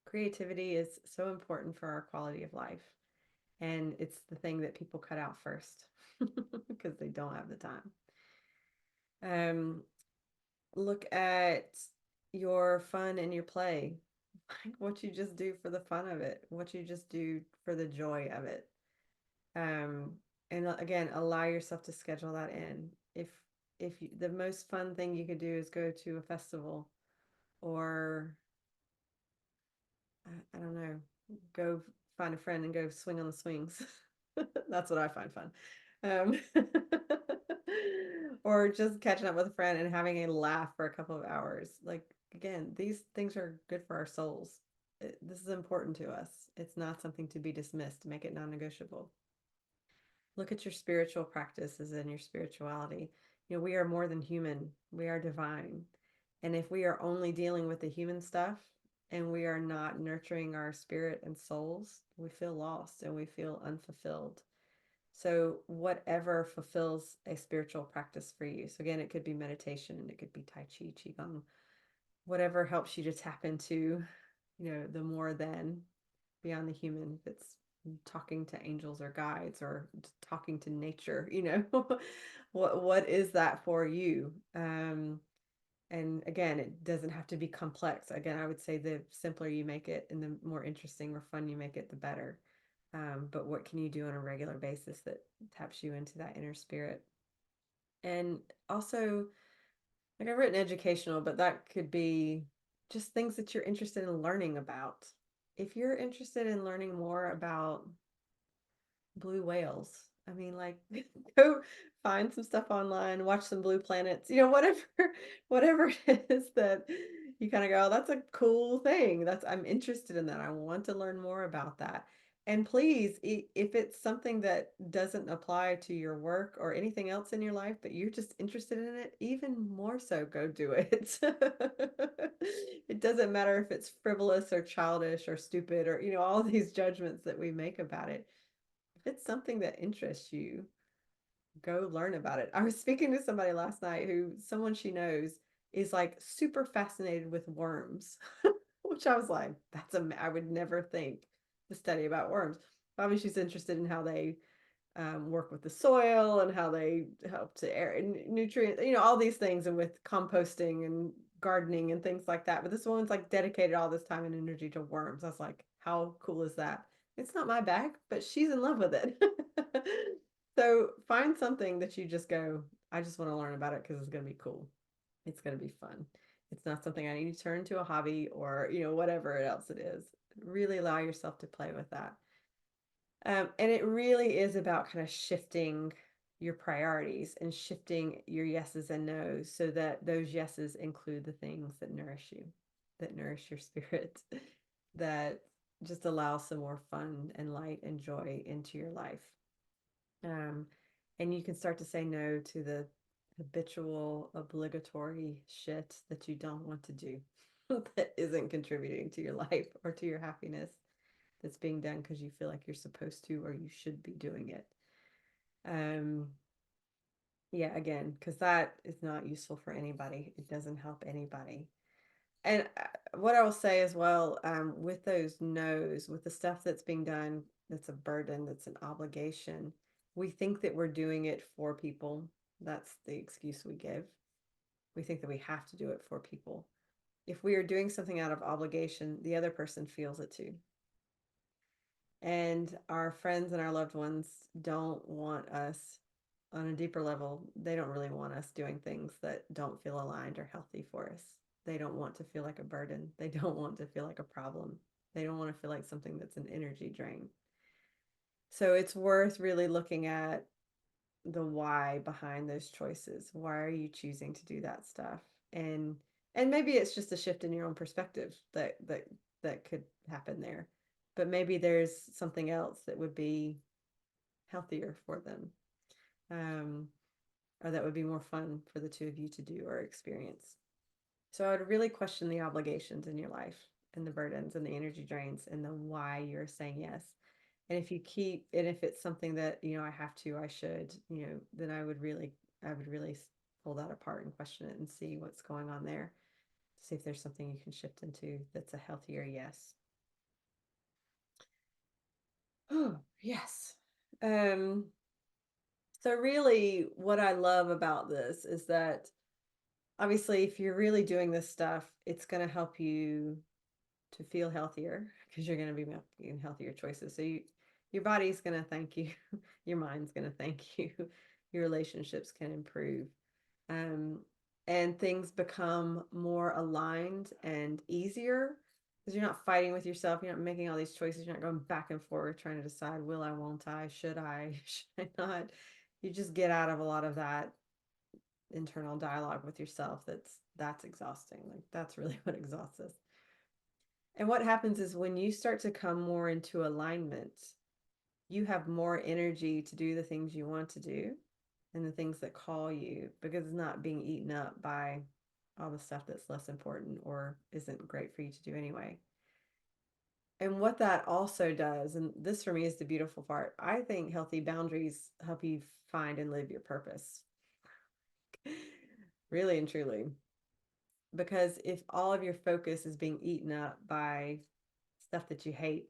Creativity is so important for our quality of life. And it's the thing that people cut out first because they don't have the time. Um, Look at your fun and your play, like what you just do for the fun of it, what you just do for the joy of it. Um, and again, allow yourself to schedule that in. if you, the most fun thing you could do is go to a festival or I don't know, go find a friend and go swing on the swings. That's what I find fun. Um, or just catching up with a friend and having a laugh for a couple of hours. Like, again, these things are good for our souls. This is important to us. It's not something to be dismissed. Make it non negotiable. Look at your spiritual practices and your spirituality. You know, we are more than human, we are divine. And if we are only dealing with the human stuff and we are not nurturing our spirit and souls, we feel lost and we feel unfulfilled. So, whatever fulfills a spiritual practice for you. So, again, it could be meditation, it could be Tai Chi, Qigong, whatever helps you to tap into, the more than beyond the human. If it's talking to angels or guides or talking to nature, what is that for you? And again, it doesn't have to be complex. Again, I would say the simpler you make it and the more interesting or fun you make it, the better. But what can you do on a regular basis that taps you into that inner spirit? And also, like I've written educational, but that could be just things that you're interested in learning about. If you're interested in learning more about blue whales. I mean, like, go find some stuff online, watch some blue planets, whatever, whatever it is that you kind of go, oh, that's a cool thing. I'm interested in that. I want to learn more about that. And please, if it's something that doesn't apply to your work or anything else in your life, but you're just interested in it, even more so, go do it. It doesn't matter if it's frivolous or childish or stupid or, all these judgments that we make about it. If it's something that interests you, go learn about it. I was speaking to somebody last night who someone she knows is like super fascinated with worms, which I was like, I would never think to study about worms. Obviously, she's interested in how they work with the soil and how they help to air and nutrient, all these things, and with composting and gardening and things like that. But this woman's like dedicated all this time and energy to worms. I was like, how cool is that? It's not my bag, but she's in love with it. So find something that you just go, I just want to learn about it because it's going to be cool. It's going to be fun. It's not something I need to turn to a hobby or, whatever else it is. Really allow yourself to play with that. And it really is about kind of shifting your priorities and shifting your yeses and nos so that those yeses include the things that nourish you, that nourish your spirit, that just allow some more fun and light and joy into your life. Um, and you can start to say no to the habitual, obligatory shit that you don't want to do that isn't contributing to your life or to your happiness, that's being done because you feel like you're supposed to or you should be doing it. Um, yeah, again, because that is not useful for anybody. It doesn't help anybody. And what I will say as well, with those no's, with the stuff that's being done, that's a burden, that's an obligation, we think that we're doing it for people. That's the excuse we give. We think that we have to do it for people. If we are doing something out of obligation, the other person feels it too. And our friends and our loved ones don't want us on a deeper level. They don't really want us doing things that don't feel aligned or healthy for us. They don't want to feel like a burden. They don't want to feel like a problem. They don't want to feel like something that's an energy drain. So it's worth really looking at the why behind those choices. Why are you choosing to do that stuff? And maybe it's just a shift in your own perspective that could happen there. But maybe there's something else that would be healthier for them. Or that would be more fun for the two of you to do or experience. So I would really question the obligations in your life and the burdens and the energy drains and the why you're saying yes. And if it's something that, I have to, I should, then I would really pull that apart and question it and see what's going on there. See if there's something you can shift into that's a healthier yes. Oh, yes. Um, so really what I love about this is that obviously if you're really doing this stuff, it's going to help you to feel healthier because you're going to be making healthier choices. So your body's going to thank you, your mind's going to thank you, your relationships can improve. Um, and things become more aligned and easier because you're not fighting with yourself. You're not making all these choices. You're not going back and forth trying to decide, will I, won't I, should I, should I not? You just get out of a lot of that internal dialogue with yourself. That's exhausting. Like that's really what exhausts us. And what happens is when you start to come more into alignment, you have more energy to do the things you want to do and the things that call you because it's not being eaten up by all the stuff that's less important or isn't great for you to do anyway. And what that also does, and this for me is the beautiful part, I think healthy boundaries help you find and live your purpose. Really and truly. Because if all of your focus is being eaten up by stuff that you hate,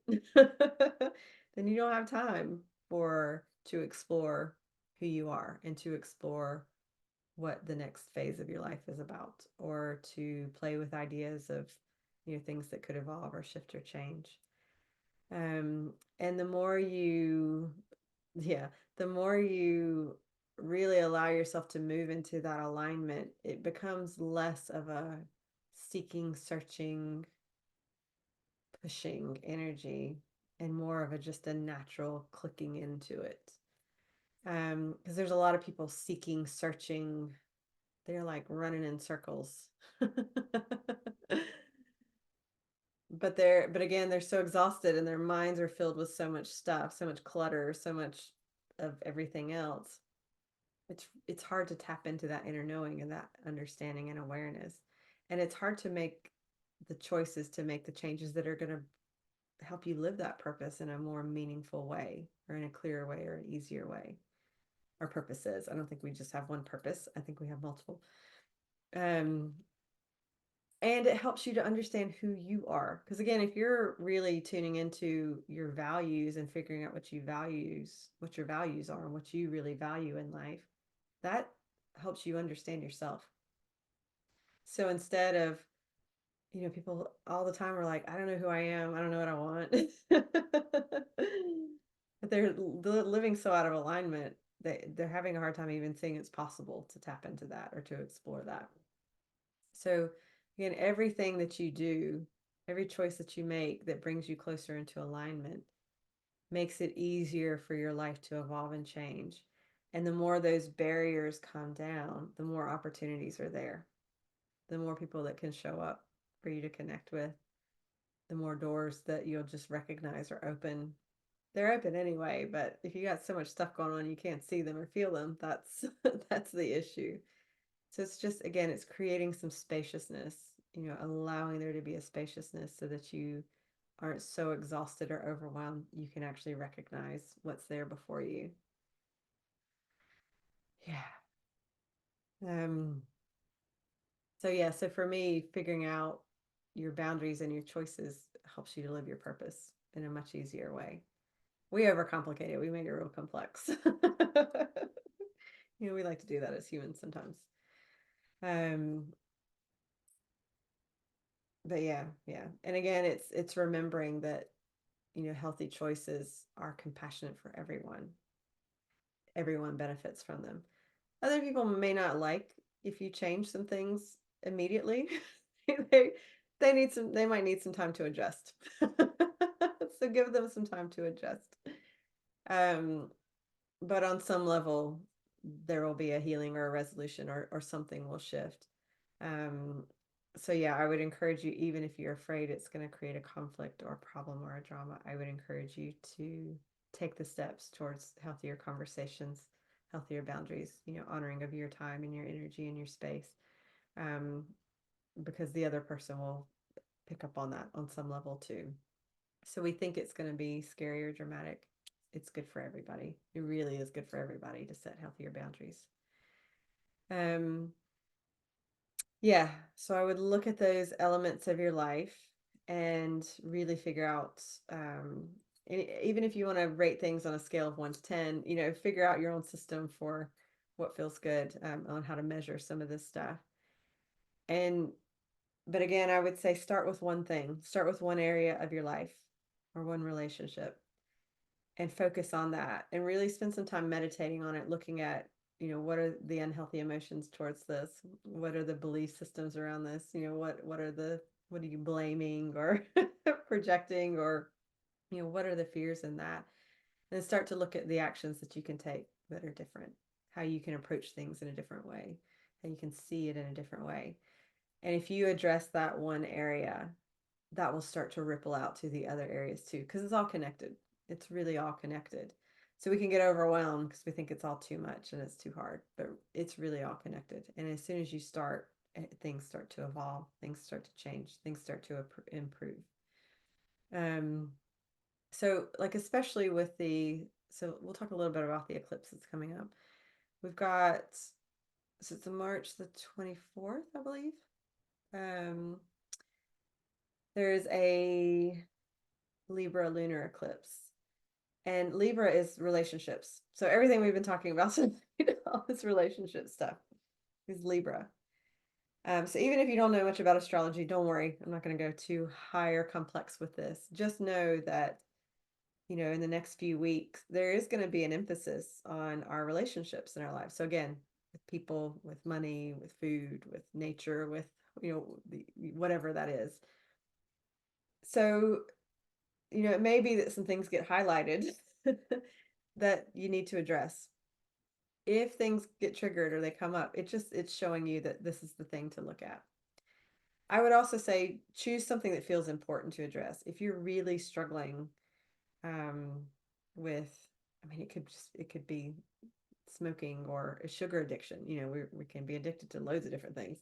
then you don't have time for to explore who you are and to explore what the next phase of your life is about or to play with ideas of things that could evolve or shift or change. And the more you yeah, the more you really allow yourself to move into that alignment, it becomes less of a seeking, searching, pushing energy and more of a just a natural clicking into it. Because there's a lot of people seeking, searching, they're like running in circles. But again, they're so exhausted and their minds are filled with so much stuff, so much clutter, so much of everything else. It's hard to tap into that inner knowing and that understanding and awareness. And it's hard to make the choices to make the changes that are going to help you live that purpose in a more meaningful way or in a clearer way or an easier way. Our purposes. I don't think we just have one purpose. I think we have multiple. Um, and it helps you to understand who you are. Because again, if you're really tuning into your values and figuring out what your values are and what you really value in life, that helps you understand yourself. So instead of, people all the time are like, I don't know who I am. I don't know what I want. But they're living so out of alignment, they're having a hard time even seeing it's possible to tap into that or to explore that. So again, everything that you do, every choice that you make that brings you closer into alignment makes it easier for your life to evolve and change. And the more those barriers come down, the more opportunities are there. The more people that can show up for you to connect with, the more doors that you'll just recognize are open. They're open anyway, but if you got so much stuff going on you can't see them or feel them, that's that's the issue. So it's just, again, it's creating some spaciousness, allowing there to be a spaciousness so that you aren't so exhausted or overwhelmed. You can actually recognize what's there before you. Yeah. Um, so yeah, so for me, figuring out your boundaries and your choices helps you to live your purpose in a much easier way. We overcomplicate it. We make it real complex. We like to do that as humans sometimes. Um, but yeah. And again, it's remembering that healthy choices are compassionate for everyone. Everyone benefits from them. Other people may not like if you change some things immediately. they they might need some time to adjust. So give them some time to adjust. Um, but on some level, there will be a healing or a resolution or something will shift. Um, so yeah, I would encourage you, even if you're afraid it's going to create a conflict or a problem or a drama, I would encourage you to take the steps towards healthier conversations, healthier boundaries, honoring of your time and your energy and your space. Um, because the other person will pick up on that on some level too. So we think it's going to be scary or dramatic. It's good for everybody. It really is good for everybody to set healthier boundaries. Um, yeah, so I would look at those elements of your life and really figure out, even if you want to rate things on a scale of 1 to 10, figure out your own system for what feels good, on how to measure some of this stuff. And, but again, I would say start with one thing, start with one area of your life or one relationship and focus on that and really spend some time meditating on it, looking at, what are the unhealthy emotions towards this? What are the belief systems around this? What are you blaming or projecting, or what are the fears in that? And start to look at the actions that you can take that are different, how you can approach things in a different way, how you can see it in a different way. And if you address that one area, that will start to ripple out to the other areas too, because it's all connected. It's really all connected. So we can get overwhelmed because we think it's all too much and it's too hard, but it's really all connected. And as soon as you start, things start to evolve, things start to change, things start to improve. Um, so like, especially with so we'll talk a little bit about the eclipse that's coming up. We've got, so it's March the 24th, I believe. Um, there's a Libra lunar eclipse, and Libra is relationships. So everything we've been talking about tonight, all this relationship stuff, is Libra. So even if you don't know much about astrology, don't worry. I'm not going to go too high or complex with this. Just know that, in the next few weeks, there is going to be an emphasis on our relationships in our lives. So again, with people, with money, with food, with nature, with, whatever that is. So, it may be that some things get highlighted that you need to address. If things get triggered or they come up, it's showing you that this is the thing to look at. I would also say choose something that feels important to address. If you're really struggling with, it could be smoking or a sugar addiction. We can be addicted to loads of different things.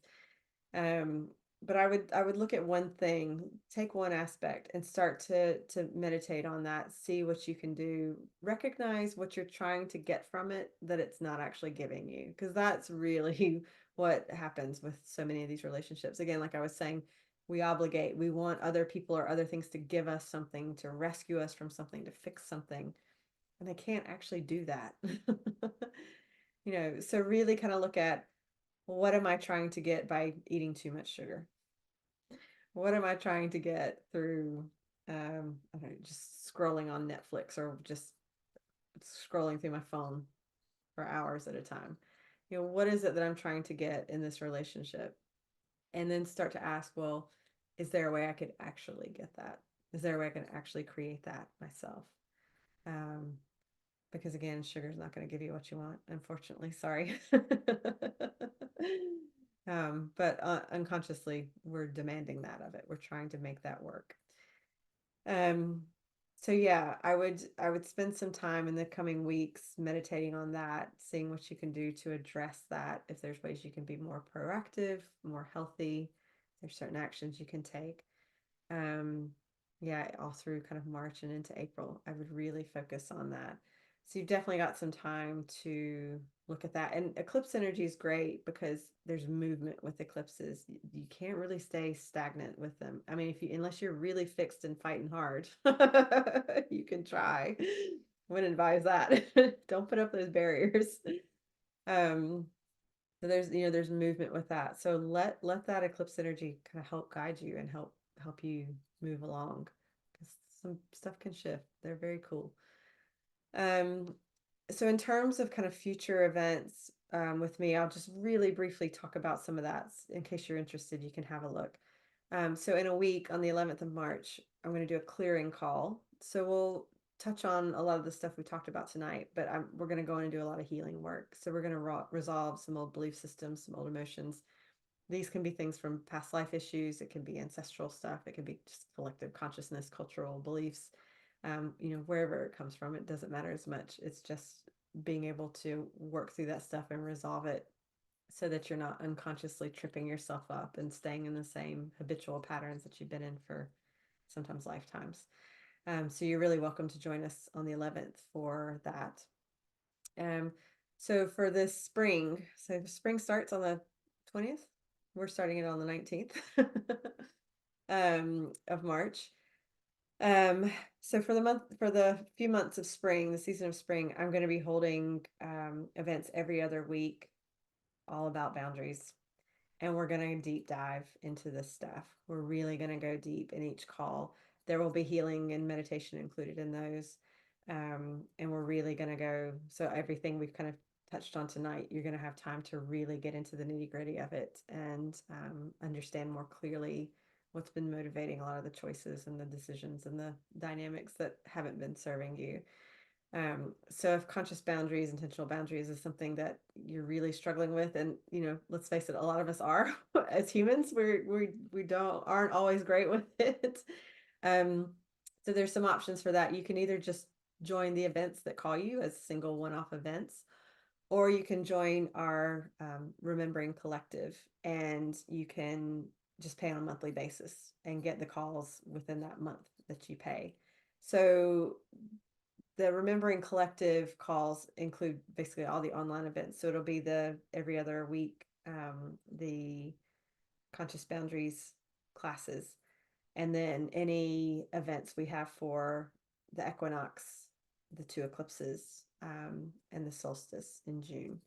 But I would look at one thing, take one aspect, and start to meditate on that. See what you can do. Recognize what you're trying to get from it that it's not actually giving you, because that's really what happens with so many of these relationships. Again, like I was saying, we obligate. We want other people or other things to give us something, to rescue us from something, to fix something, and they can't actually do that. So really kind of look at, what am I trying to get by eating too much sugar? What am I trying to get through, I don't know, just scrolling on Netflix or just scrolling through my phone for hours at a time? What is it that I'm trying to get in this relationship? And then start to ask, well, is there a way I could actually get that? Is there a way I can actually create that myself? Um, because again, sugar is not going to give you what you want, unfortunately. Sorry. But unconsciously, we're demanding that of it. We're trying to make that work. Um, so yeah, I would spend some time in the coming weeks meditating on that, seeing what you can do to address that. If there's ways you can be more proactive, more healthy, there's certain actions you can take. Um, yeah, all through kind of March and into April, I would really focus on that. So you've definitely got some time to look at that. And eclipse energy is great because there's movement with eclipses. You can't really stay stagnant with them. Unless you're really fixed and fighting hard, you can try. Wouldn't advise that. Don't put up those barriers. Um, so there's movement with that. So let that eclipse energy kind of help guide you and help you move along, because some stuff can shift. They're very cool. So in terms of kind of future events with me, I'll just really briefly talk about some of that. In case you're interested, you can have a look. So in a week, on the 11th of March, I'm going to do a clearing call. So we'll touch on a lot of the stuff we talked about tonight, but we're going to go in and do a lot of healing work. So we're going to resolve some old belief systems, some old emotions. These can be things from past life issues. It can be ancestral stuff. It can be just collective consciousness, cultural beliefs. Wherever it comes from, it doesn't matter as much. It's just being able to work through that stuff and resolve it so that you're not unconsciously tripping yourself up and staying in the same habitual patterns that you've been in for sometimes lifetimes. So you're really welcome to join us on the 11th for that. So for this spring, so the spring starts on the 20th. We're starting it on the 19th of March. So for the few months of spring, the season of spring, I'm going to be holding events every other week, all about boundaries. And we're going to deep dive into this stuff. We're really going to go deep in each call. There will be healing and meditation included in those. And we're really going to go, so everything we've kind of touched on tonight, you're going to have time to really get into the nitty-gritty of it and understand more clearly what's been motivating a lot of the choices and the decisions and the dynamics that haven't been serving you. So if conscious boundaries, intentional boundaries is something that you're really struggling with, and let's face it, a lot of us are as humans, we don't aren't always great with it. Um, so there's some options for that. You can either just join the events that call you as single one-off events, or you can join our Remembering Collective, and you can just pay on a monthly basis and get the calls within that month that you pay. So the Remembering Collective calls include basically all the online events. So it'll be the every other week, the Conscious Boundaries classes, and then any events we have for the equinox, the two eclipses, and the solstice in June.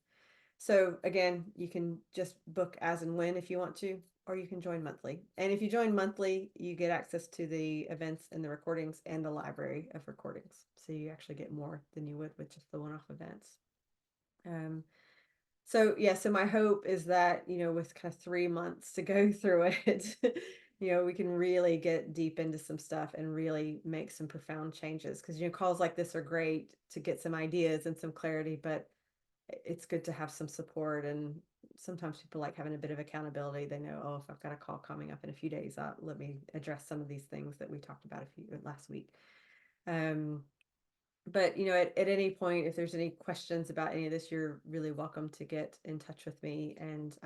So again, you can just book as and when if you want to, or you can join monthly. And if you join monthly, you get access to the events and the recordings and the library of recordings. So you actually get more than you would with just the one-off events. So yeah, so my hope is that, with kind of 3 months to go through it, we can really get deep into some stuff and really make some profound changes. Because, calls like this are great to get some ideas and some clarity, but it's good to have some support. And sometimes people like having a bit of accountability. They know, oh, if I've got a call coming up in a few days, let me address some of these things that we talked about last week. But at any point, if there's any questions about any of this, you're really welcome to get in touch with me. And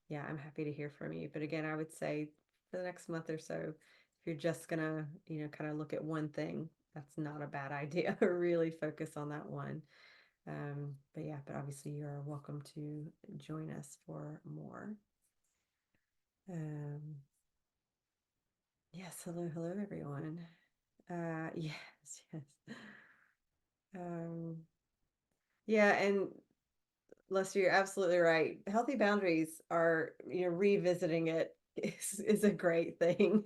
yeah, I'm happy to hear from you. But again, I would say for the next month or so, if you're just gonna kind of look at one thing, that's not a bad idea. Really focus on that one. But yeah, but obviously you're welcome to join us for more. Yes, hello everyone. Yes, yes. um yeah, and Lester, you're absolutely right. Healthy boundaries are, revisiting it is a great thing.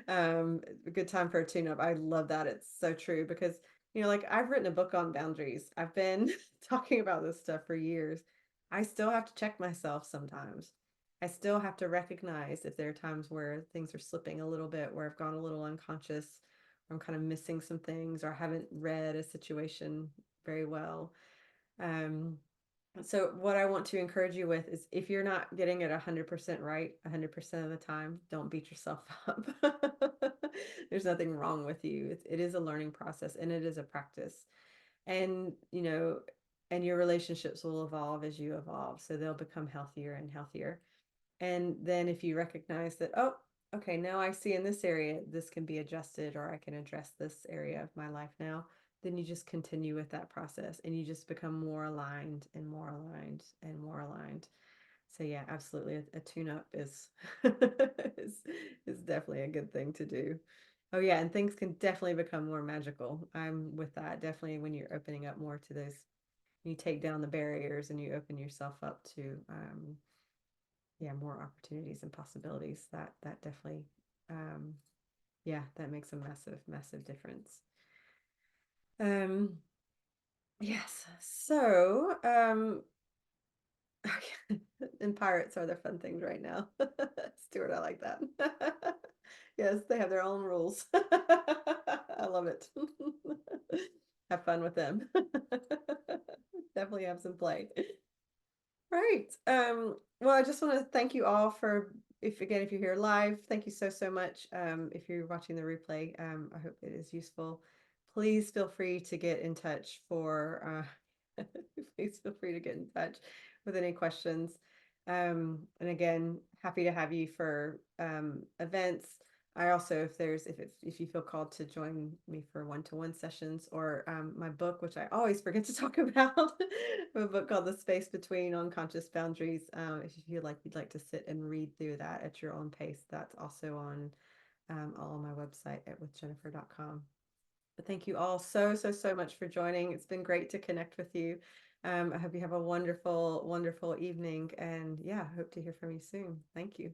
A good time for a tune-up. I love that. It's so true because, like I've written a book on boundaries. I've been talking about this stuff for years. I still have to check myself sometimes. I still have to recognize if there are times where things are slipping a little bit, where I've gone a little unconscious, or I'm kind of missing some things, or I haven't read a situation very well. So what I want to encourage you with is if you're not getting it 100% right 100% of the time, don't beat yourself up. There's nothing wrong with you. It is a learning process and it is a practice. And, and your relationships will evolve as you evolve. So they'll become healthier and healthier. And then if you recognize that, oh, okay, now I see in this area, this can be adjusted, or I can address this area of my life now, then you just continue with that process and you just become more aligned and more aligned and more aligned. So yeah, absolutely. A tune-up is, is definitely a good thing to do. Oh yeah, and things can definitely become more magical. I'm with that. Definitely when you're opening up more to those, you take down the barriers and you open yourself up to yeah, more opportunities and possibilities. That definitely yeah, that makes a massive difference. Yes. So and pirates are the fun things right now. Stuart, I like that. Yes, they have their own rules. I love it. Have fun with them. Definitely have some play. Right. Well, I just want to thank you all for, if you're here live, thank you so much. If you're watching the replay, I hope it is useful. Please feel free to get in touch please feel free to get in touch with any questions. And again, happy to have you for events. I also, if you feel called to join me for one-to-one sessions, or my book, which I always forget to talk about, a book called The Space Between Unconscious Boundaries. If you feel like you'd like to sit and read through that at your own pace, that's also on all on my website at withjennifer.com. But thank you all so much for joining. It's been great to connect with you. I hope you have a wonderful evening, and yeah, I hope to hear from you soon. Thank you.